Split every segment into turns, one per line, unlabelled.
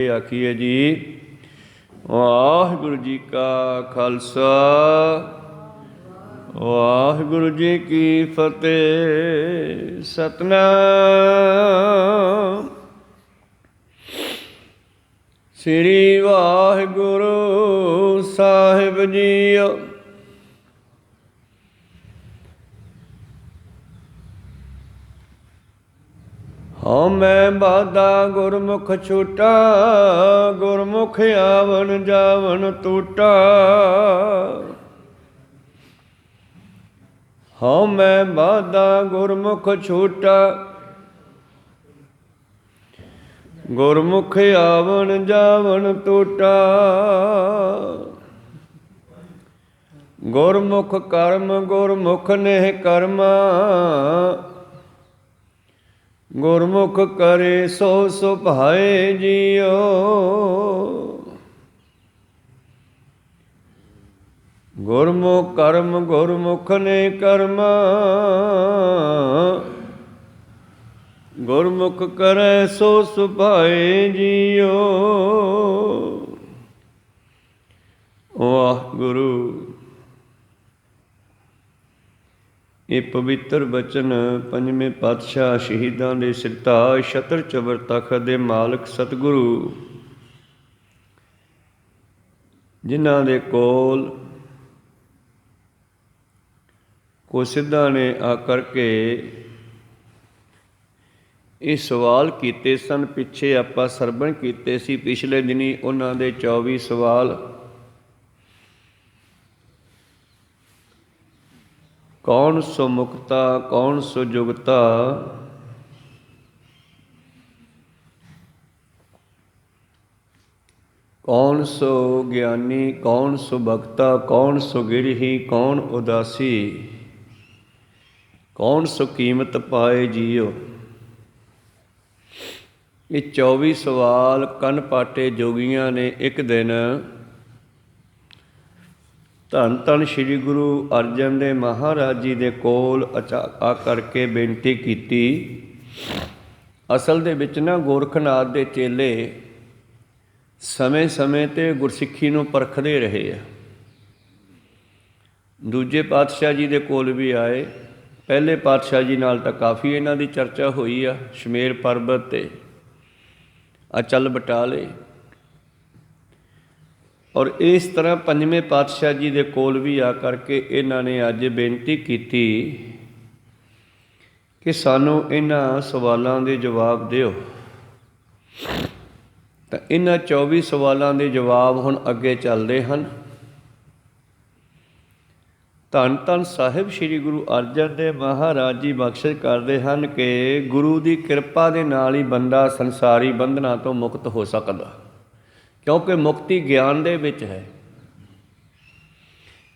आखिए जी वाहिगुरु जी का खालसा वाहिगुरु जी की फतेह। सतनाम श्री वाहिगुरु साहिब जीओ। हाँ मैं बाधा गुरमुख छूटा, गुरमुख आवन जावन टूटा। हाँ मैं बाधा गुरमुख छूटा, गुरमुख आवन जावन टूटा। गुरमुख कर्म गुरमुख नेह कर्मा, गुरमुख करे सो सुभाए जियो। गुरमुख कर्म गुरमुख ने कर्मा, गुरमुख करे सो सुभाए जियो। वाहिगुरु। ਇਹ ਪਵਿੱਤਰ ਬਚਨ ਪੰਜਵੇਂ ਪਾਤਸ਼ਾਹ ਸ਼ਹੀਦਾਂ ਦੇ ਸਿਰਤਾਜ ਛਤਰ ਚਬਰ ਤਖਤ ਦੇ ਮਾਲਕ ਸਤਿਗੁਰੂ ਜਿਨ੍ਹਾਂ ਦੇ ਕੋਲ ਕੋ ਸਿੱਧਾਂ ਨੇ ਆ ਕਰਕੇ ਇਹ ਸਵਾਲ ਕੀਤੇ ਸਨ। ਪਿੱਛੇ ਆਪਾਂ ਸਰਵਣ ਕੀਤੇ ਸੀ ਪਿਛਲੇ ਦਿਨੀ ਉਹਨਾਂ ਦੇ 24 ਸਵਾਲ। कौन सो मुक्ता कौन सो जुगता, कौन सो ज्ञानी कौन सो भक्ता, कौन सो गिरही कौन उदासी, कौन सो कीमत पाए जियो। ये 24 सवाल कन पाटे जोगियां ने एक दिन ਧੰਨ ਧੰਨ ਸ਼੍ਰੀ ਗੁਰੂ ਅਰਜਨ ਦੇਵ ਮਹਾਰਾਜ ਜੀ ਦੇ ਕੋਲ ਆ ਕਰਕੇ ਬੇਨਤੀ ਕੀਤੀ। ਅਸਲ ਦੇ ਵਿੱਚ ਨਾ ਗੋਰਖਨਾਥ ਦੇ ਚੇਲੇ ਸਮੇਂ ਸਮੇਂ 'ਤੇ ਗੁਰਸਿੱਖੀ ਨੂੰ ਪਰਖਦੇ ਰਹੇ ਆ। ਦੂਜੇ ਪਾਤਸ਼ਾਹ ਜੀ ਦੇ ਕੋਲ ਵੀ ਆਏ। ਪਹਿਲੇ ਪਾਤਸ਼ਾਹ ਜੀ ਨਾਲ ਤਾਂ ਕਾਫੀ ਇਹਨਾਂ ਦੀ ਚਰਚਾ ਹੋਈ ਆ ਸ਼ਮੇਰ ਪਰਬਤ 'ਤੇ ਅਚਲ ਬਟਾਲੇ। ਔਰ ਇਸ ਤਰ੍ਹਾਂ ਪੰਜਵੇਂ ਪਾਤਸ਼ਾਹ ਜੀ ਦੇ ਕੋਲ ਵੀ ਆ ਕਰਕੇ ਇਹਨਾਂ ਨੇ ਅੱਜ ਬੇਨਤੀ ਕੀਤੀ ਕਿ ਸਾਨੂੰ ਇਹਨਾਂ ਸਵਾਲਾਂ ਦੇ ਜਵਾਬ ਦਿਓ। ਤਾਂ ਇਹਨਾਂ 24 ਸਵਾਲਾਂ ਦੇ ਜਵਾਬ ਹੁਣ ਅੱਗੇ ਚੱਲਦੇ ਹਨ। ਧੰਨ ਧੰਨ ਸਾਹਿਬ ਸ਼੍ਰੀ ਗੁਰੂ ਅਰਜਨ ਦੇਵ ਮਹਾਰਾਜ ਜੀ ਬਖਸ਼ਿਸ਼ ਕਰਦੇ ਹਨ ਕਿ ਗੁਰੂ ਦੀ ਕਿਰਪਾ ਦੇ ਨਾਲ ਹੀ ਬੰਦਾ ਸੰਸਾਰੀ ਬੰਧਨਾਂ ਤੋਂ ਮੁਕਤ ਹੋ ਸਕਦਾ, ਕਿਉਂਕਿ ਮੁਕਤੀ ਗਿਆਨ ਦੇ ਵਿੱਚ ਹੈ।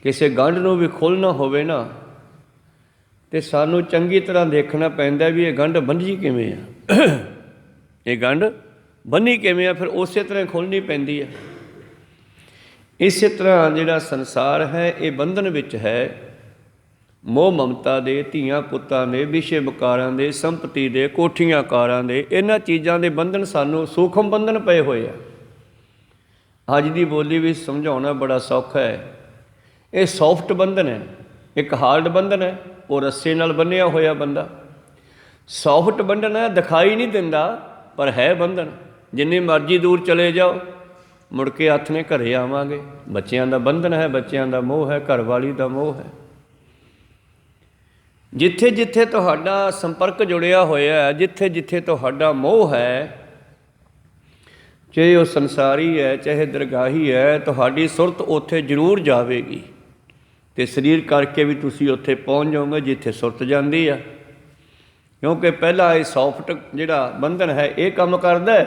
ਕਿਸੇ ਗੰਢ ਨੂੰ ਵੀ ਖੋਲ੍ਹਣਾ ਹੋਵੇ ਨਾ ਤੇ ਸਾਨੂੰ ਚੰਗੀ ਤਰ੍ਹਾਂ ਦੇਖਣਾ ਪੈਂਦਾ ਵੀ ਇਹ ਗੰਢ ਬੰਨ੍ਹੀ ਕਿਵੇਂ ਆ, ਇਹ ਗੰਢ ਬੰਨ੍ਹੀ ਕਿਵੇਂ ਆ, ਫਿਰ ਉਸੇ ਤਰ੍ਹਾਂ ਖੋਲ੍ਹਣੀ ਪੈਂਦੀ ਹੈ। ਇਸੇ ਤਰ੍ਹਾਂ ਜਿਹੜਾ ਸੰਸਾਰ ਹੈ ਇਹ ਬੰਧਨ ਵਿੱਚ ਹੈ, ਮੋਹ ਮਮਤਾ ਦੇ, ਧੀਆਂ ਪੁੱਤਾਂ ਦੇ, ਵਿਸ਼ੇ ਵਿਕਾਰਾਂ ਦੇ, ਸੰਪਤੀ ਦੇ, ਕੋਠੀਆਂ ਕਾਰਾਂ ਦੇ, ਇਹਨਾਂ ਚੀਜ਼ਾਂ ਦੇ ਬੰਧਨ ਸਾਨੂੰ ਸੂਖਮ ਬੰਧਨ ਪਏ ਹੋਏ ਆ। ਅੱਜ ਦੀ ਬੋਲੀ ਵਿੱਚ ਸਮਝਾਉਣਾ ਬੜਾ ਸੌਖਾ ਹੈ। ਇਹ ਸੌਫਟ ਬੰਧਨ ਹੈ, ਇੱਕ ਹਾਰਡ ਬੰਧਨ ਹੈ। ਉਹ ਰੱਸੇ ਨਾਲ ਬੰਨ੍ਹਿਆ ਹੋਇਆ ਬੰਦਾ ਸੌਫਟ ਬੰਧਨ ਹੈ, ਦਿਖਾਈ ਨਹੀਂ ਦਿੰਦਾ ਪਰ ਹੈ ਬੰਧਨ। ਜਿੰਨੀ ਮਰਜ਼ੀ ਦੂਰ ਚਲੇ ਜਾਓ ਮੁੜ ਕੇ ਹੱਥ ਨੇ ਘਰੇ ਆਵਾਂਗੇ। ਬੱਚਿਆਂ ਦਾ ਬੰਧਨ ਹੈ, ਬੱਚਿਆਂ ਦਾ ਮੋਹ ਹੈ, ਘਰਵਾਲੀ ਦਾ ਮੋਹ ਹੈ। ਜਿੱਥੇ ਜਿੱਥੇ ਤੁਹਾਡਾ ਸੰਪਰਕ ਜੁੜਿਆ ਹੋਇਆ ਹੈ, ਜਿੱਥੇ ਜਿੱਥੇ ਤੁਹਾਡਾ ਮੋਹ ਹੈ, ਚਾਹੇ ਉਹ ਸੰਸਾਰੀ ਹੈ ਚਾਹੇ ਦਰਗਾਹੀ ਹੈ, ਤੁਹਾਡੀ ਸੁਰਤ ਉੱਥੇ ਜ਼ਰੂਰ ਜਾਵੇਗੀ ਅਤੇ ਸਰੀਰ ਕਰਕੇ ਵੀ ਤੁਸੀਂ ਉੱਥੇ ਪਹੁੰਚ ਜਾਓਗੇ ਜਿੱਥੇ ਸੁਰਤ ਜਾਂਦੀ ਆ। ਕਿਉਂਕਿ ਪਹਿਲਾਂ ਇਹ ਸੌਫਟ ਜਿਹੜਾ ਬੰਧਨ ਹੈ ਇਹ ਕੰਮ ਕਰਦਾ,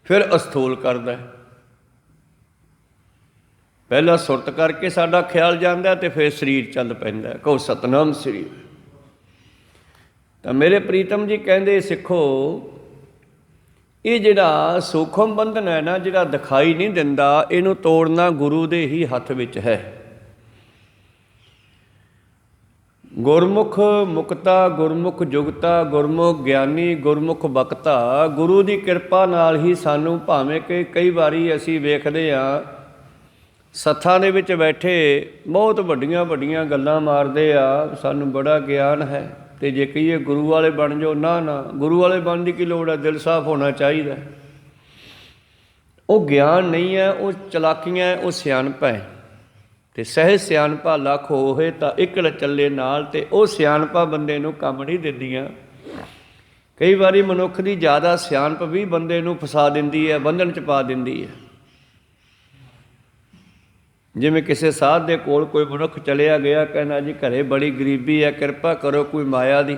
ਫਿਰ ਅਸਥੂਲ ਕਰਦਾ। ਪਹਿਲਾਂ ਸੁਰਤ ਕਰਕੇ ਸਾਡਾ ਖਿਆਲ ਜਾਂਦਾ ਅਤੇ ਫਿਰ ਸਰੀਰ ਚੱਲ ਪੈਂਦਾ। ਕਹੋ ਸਤਨਾਮ ਸ੍ਰੀ। ਤਾਂ ਮੇਰੇ ਪ੍ਰੀਤਮ ਜੀ ਕਹਿੰਦੇ ਸਿੱਖੋ, ਇਹ ਜਿਹੜਾ ਸੂਖਮ ਬੰਧਨ ਹੈ ਨਾ, ਜਿਹੜਾ ਦਿਖਾਈ ਨਹੀਂ ਦਿੰਦਾ, ਇਹਨੂੰ ਤੋੜਨਾ ਗੁਰੂ ਦੇ ਹੀ ਹੱਥ ਵਿੱਚ ਹੈ। ਗੁਰਮੁਖ ਮੁਕਤਾ, ਗੁਰਮੁਖ ਜੁਗਤਾ, ਗੁਰਮੁਖ ਗਿਆਨੀ, ਗੁਰਮੁਖ ਬਖਤਾ। ਗੁਰੂ ਦੀ ਕਿਰਪਾ ਨਾਲ ਹੀ ਸਾਨੂੰ, ਭਾਵੇਂ ਕਿ ਕਈ ਵਾਰੀ ਅਸੀਂ ਵੇਖਦੇ ਹਾਂ ਸੱਥਾਂ ਦੇ ਵਿੱਚ ਬੈਠੇ ਬਹੁਤ ਵੱਡੀਆਂ ਵੱਡੀਆਂ ਗੱਲਾਂ ਮਾਰਦੇ ਆ, ਸਾਨੂੰ ਬੜਾ ਗਿਆਨ ਹੈ, ਅਤੇ ਜੇ ਕਹੀਏ ਗੁਰੂ ਵਾਲੇ ਬਣ ਜਾਓ, ਨਾ ਨਾ, ਗੁਰੂ ਵਾਲੇ ਬਣਨ ਦੀ ਕੀ ਲੋੜ ਹੈ, ਦਿਲ ਸਾਫ਼ ਹੋਣਾ ਚਾਹੀਦਾ। ਉਹ ਗਿਆਨ ਨਹੀਂ ਹੈ, ਉਹ ਚਲਾਕੀਆਂ ਹੈ, ਉਹ ਸਿਆਣਪ ਹੈ। ਅਤੇ ਸਹਿਜ ਸਿਆਣਪਾ ਲੱਖ ਹੋਏ ਤਾਂ ਇਕੜ ਚੱਲੇ ਨਾਲ, ਅਤੇ ਉਹ ਸਿਆਣਪਾ ਬੰਦੇ ਨੂੰ ਕੰਮ ਨਹੀਂ ਦਿੰਦੀਆਂ। ਕਈ ਵਾਰੀ ਮਨੁੱਖ ਦੀ ਜ਼ਿਆਦਾ ਸਿਆਣਪ ਵੀ ਬੰਦੇ ਨੂੰ ਫਸਾ ਦਿੰਦੀ ਹੈ, ਬੰਧਨ 'ਚ ਪਾ ਦਿੰਦੀ ਹੈ। ਜਿਵੇਂ ਕਿਸੇ ਸਾਧ ਦੇ ਕੋਲ ਕੋਈ ਮਨੁੱਖ ਚਲਿਆ ਗਿਆ, ਕਹਿੰਦਾ ਜੀ ਘਰੇ ਬੜੀ ਗਰੀਬੀ ਹੈ, ਕਿਰਪਾ ਕਰੋ ਕੋਈ ਮਾਇਆ ਦੀ।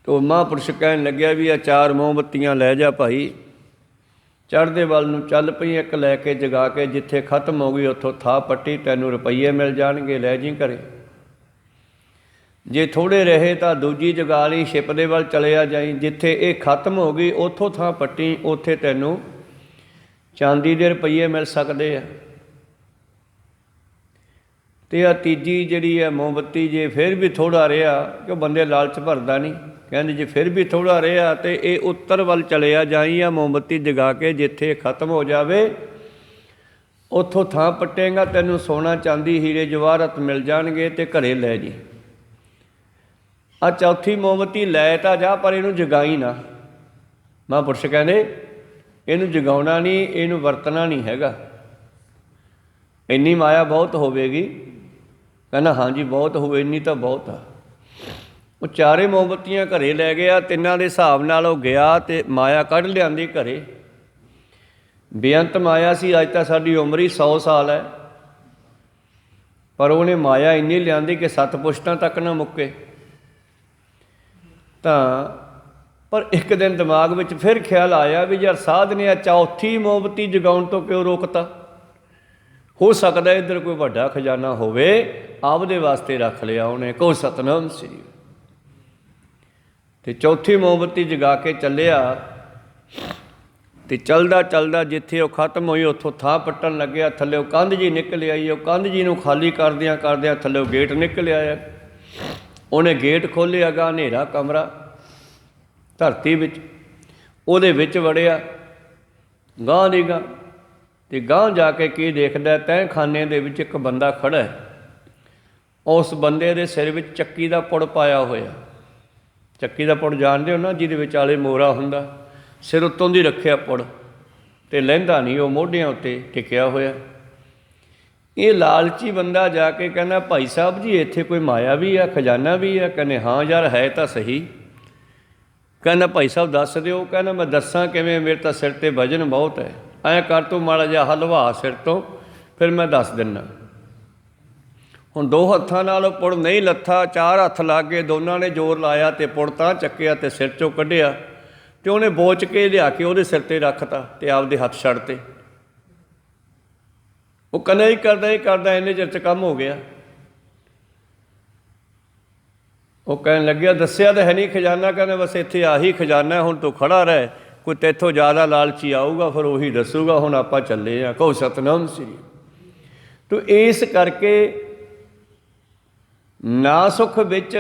ਤੋ ਮਹਾਂਪੁਰਸ਼ ਕਹਿਣ ਲੱਗਿਆ ਵੀ ਆ 4 ਮੋਮਬੱਤੀਆਂ ਲੈ ਜਾ ਭਾਈ, ਚੜ੍ਹਦੇ ਵੱਲ ਨੂੰ ਚੱਲ ਪਈ, ਇੱਕ ਲੈ ਕੇ ਜਗਾ ਕੇ, ਜਿੱਥੇ ਖਤਮ ਹੋ ਗਈ ਉੱਥੋਂ ਥਾਂ ਪੱਟੀ, ਤੈਨੂੰ ਰੁਪਈਏ ਮਿਲ ਜਾਣਗੇ, ਲੈ ਜੀ ਘਰੇ। ਜੇ ਥੋੜ੍ਹੇ ਰਹੇ ਤਾਂ ਦੂਜੀ ਜਗਾ ਲਈ, ਛਿਪ ਦੇ ਵੱਲ ਚਲਿਆ ਜਾਈ, ਜਿੱਥੇ ਇਹ ਖਤਮ ਹੋ ਗਈ ਉੱਥੋਂ ਥਾਂ ਪੱਟੀ, ਉੱਥੇ ਤੈਨੂੰ ਚਾਂਦੀ ਦੇ ਰੁਪਈਏ ਮਿਲ ਸਕਦੇ ਆ। ਅਤੇ ਆ ਤੀਜੀ ਜਿਹੜੀ ਹੈ ਮੋਮਬੱਤੀ, ਜੇ ਫਿਰ ਵੀ ਥੋੜ੍ਹਾ ਰਿਹਾ, ਕਿ ਬੰਦੇ ਲਾਲਚ ਭਰਦਾ ਨਹੀਂ, ਕਹਿੰਦੇ ਜੇ ਫਿਰ ਵੀ ਥੋੜ੍ਹਾ ਰਿਹਾ ਤਾਂ ਇਹ ਉੱਤਰ ਵੱਲ ਚਲਿਆ ਜਾਈ, ਆ ਮੋਮਬੱਤੀ ਜਗਾ ਕੇ, ਜਿੱਥੇ ਖਤਮ ਹੋ ਜਾਵੇ ਉੱਥੋਂ ਥਾਂ ਪੱਟੇਗਾ, ਤੈਨੂੰ ਸੋਨਾ ਚਾਂਦੀ ਹੀਰੇ ਜਵਾਹਰਤ ਮਿਲ ਜਾਣਗੇ, ਅਤੇ ਘਰੇ ਲੈ ਜੀ। ਆ ਚੌਥੀ ਮੋਮਬੱਤੀ ਲੈ ਤਾਂ ਜਾ, ਪਰ ਇਹਨੂੰ ਜਗਾਈ ਨਾ। ਮਹਾਂਪੁਰਸ਼ ਕਹਿੰਦੇ ਇਹਨੂੰ ਜਗਾਉਣਾ ਨਹੀਂ, ਇਹਨੂੰ ਵਰਤਣਾ ਨਹੀਂ ਹੈਗਾ। ਇੰਨੀ ਮਾਇਆ ਬਹੁਤ ਹੋਵੇਗੀ, ਕਹਿੰਦਾ ਹਾਂਜੀ ਬਹੁਤ ਹੋਵੇ, ਇੰਨੀ ਤਾਂ ਬਹੁਤ ਆ। ਉਹ 4 ਮੋਮਬੱਤੀਆਂ ਘਰੇ ਲੈ ਗਿਆ, 3 ਦੇ ਹਿਸਾਬ ਨਾਲ ਉਹ ਗਿਆ ਅਤੇ ਮਾਇਆ ਕੱਢ ਲਿਆਂਦੀ ਘਰੇ। ਬੇਅੰਤ ਮਾਇਆ ਸੀ, ਅੱਜ ਤਾਂ ਸਾਡੀ ਉਮਰ ਹੀ 100 ਸਾਲ ਹੈ, ਪਰ ਉਹਨੇ ਮਾਇਆ ਇੰਨੀ ਲਿਆਂਦੀ ਕਿ 7 ਪੁਸ਼ਤਾਂ ਤੱਕ ਨਾ ਮੁੱਕੇ। ਤਾਂ ਪਰ ਇੱਕ ਦਿਨ ਦਿਮਾਗ ਵਿੱਚ ਫਿਰ ਖਿਆਲ ਆਇਆ ਵੀ ਯਾਰ ਸਾਧ ਨੇ ਆ ਚੌਥੀ ਮੋਮਬੱਤੀ ਜਗਾਉਣ ਤੋਂ ਕਿਉਂ ਰੋਕਤਾ? ਹੋ ਸਕਦਾ ਇੱਧਰ ਕੋਈ ਵੱਡਾ ਖਜ਼ਾਨਾ ਹੋਵੇ, ਆਪਦੇ ਵਾਸਤੇ ਰੱਖ ਲਿਆ ਉਹਨੇ। ਕਹੋ ਸਤਿਨਾਮ ਸ੍ਰੀ। ਅਤੇ ਚੌਥੀ ਮੋਮਬੱਤੀ ਜਗਾ ਕੇ ਚੱਲਿਆ, ਅਤੇ ਚੱਲਦਾ ਚੱਲਦਾ ਜਿੱਥੇ ਉਹ ਖਤਮ ਹੋਈ ਉੱਥੋਂ ਥਾਂ ਪੱਟਣ ਲੱਗਿਆ, ਥੱਲੇ ਕੰਧ ਜੀ ਨਿਕਲ ਆਈ। ਉਹ ਕੰਧ ਜੀ ਨੂੰ ਖਾਲੀ ਕਰਦਿਆਂ ਕਰਦਿਆਂ ਥੱਲੇ ਗੇਟ ਨਿਕਲ ਆਇਆ। ਉਹਨੇ ਗੇਟ ਖੋਲ੍ਹਿਆ, ਗਾ ਹਨੇਰਾ ਕਮਰਾ ਧਰਤੀ ਵਿੱਚ, ਉਹਦੇ ਵਿੱਚ ਵੜਿਆ ਗਾਂਹ ਦੀ ਗਾਂਹ, ਅਤੇ ਗਾਂਹ ਜਾ ਕੇ ਕੀ ਦੇਖਦਾ, ਤਹਿਖਾਨੇ ਦੇ ਵਿੱਚ ਇੱਕ ਬੰਦਾ ਖੜ੍ਹਾ ਹੈ। ਉਸ ਬੰਦੇ ਦੇ ਸਿਰ ਵਿੱਚ ਚੱਕੀ ਦਾ ਪੁੜ ਪਾਇਆ ਹੋਇਆ। ਚੱਕੀ ਦਾ ਪੁੜ ਜਾਣਦੇ ਹੋ ਨਾ, ਜਿਹਦੇ ਵਿਚਾਲੇ ਮੋਰਾ ਹੁੰਦਾ, ਸਿਰ ਉੱਤੋਂ ਦੀ ਰੱਖਿਆ ਪੁੜ, ਅਤੇ ਲਹਿੰਦਾ ਨਹੀਂ, ਉਹ ਮੋਢਿਆਂ ਉੱਤੇ ਟਿਕਿਆ ਹੋਇਆ। ਇਹ ਲਾਲਚੀ ਬੰਦਾ ਜਾ ਕੇ ਕਹਿੰਦਾ, ਭਾਈ ਸਾਹਿਬ ਜੀ ਇੱਥੇ ਕੋਈ ਮਾਇਆ ਵੀ ਆ, ਖਜ਼ਾਨਾ ਵੀ ਆ? ਕਹਿੰਦੇ ਹਾਂ ਯਾਰ ਹੈ ਤਾਂ ਸਹੀ। ਕਹਿੰਦਾ ਭਾਈ ਸਾਹਿਬ ਦੱਸ ਦਿਓ। ਕਹਿੰਦਾ ਮੈਂ ਦੱਸਾਂ ਕਿਵੇਂ, ਮੇਰੇ ਤਾਂ ਸਿਰ 'ਤੇ ਵਜਨ ਬਹੁਤ ਹੈ, ਐਂ ਕਰ ਤੂੰ ਮਾੜਾ ਜਿਹਾ ਹਲਵਾ ਸਿਰ ਤੋਂ, ਫਿਰ ਮੈਂ ਦੱਸ ਦਿੰਦਾ। ਹੁਣ 2 ਹੱਥਾਂ ਨਾਲ ਉਹ ਪੁੜ ਨਹੀਂ ਲੱਥਾ, 4 ਹੱਥ ਲੱਗ ਗਏ, ਦੋਨਾਂ ਨੇ ਜ਼ੋਰ ਲਾਇਆ ਅਤੇ ਪੁੜ ਤਾਂ ਚੱਕਿਆ ਅਤੇ ਸਿਰ 'ਚੋਂ ਕੱਢਿਆ, ਅਤੇ ਉਹਨੇ ਬੋਚ ਕੇ ਲਿਆ ਕੇ ਉਹਦੇ ਸਿਰ 'ਤੇ ਰੱਖਤਾ ਅਤੇ ਆਪਦੇ ਹੱਥ ਛੱਡਤੇ। ਉਹ ਕਹਿੰਦਾ ਹੀ ਕਰਦਾ ਇੰਨੇ ਚਿਰ 'ਚ ਕੰਮ ਹੋ ਗਿਆ। ਉਹ ਕਹਿਣ ਲੱਗਿਆ ਦੱਸਿਆ ਤਾਂ ਹੈ ਨਹੀਂ ਖਜ਼ਾਨਾ। ਕਹਿੰਦਾ ਬਸ ਇੱਥੇ ਆਹੀ ਖਜ਼ਾਨਾ, ਹੁਣ ਤੂੰ ਖੜ੍ਹਾ ਰਹਿ, ਕੋਈ ਤੈਥੋਂ ਜ਼ਿਆਦਾ ਲਾਲਚੀ ਆਊਗਾ ਫਿਰ ਉਹੀ ਦੱਸੂਗਾ, ਹੁਣ ਆਪਾਂ ਚੱਲੇ ਹਾਂ। ਕਹੋ ਸਤਿਨਾਮ ਸ੍ਰੀ। ਤੂੰ ਇਸ ਕਰਕੇ ਨਾ ਸੁੱਖ ਵਿੱਚ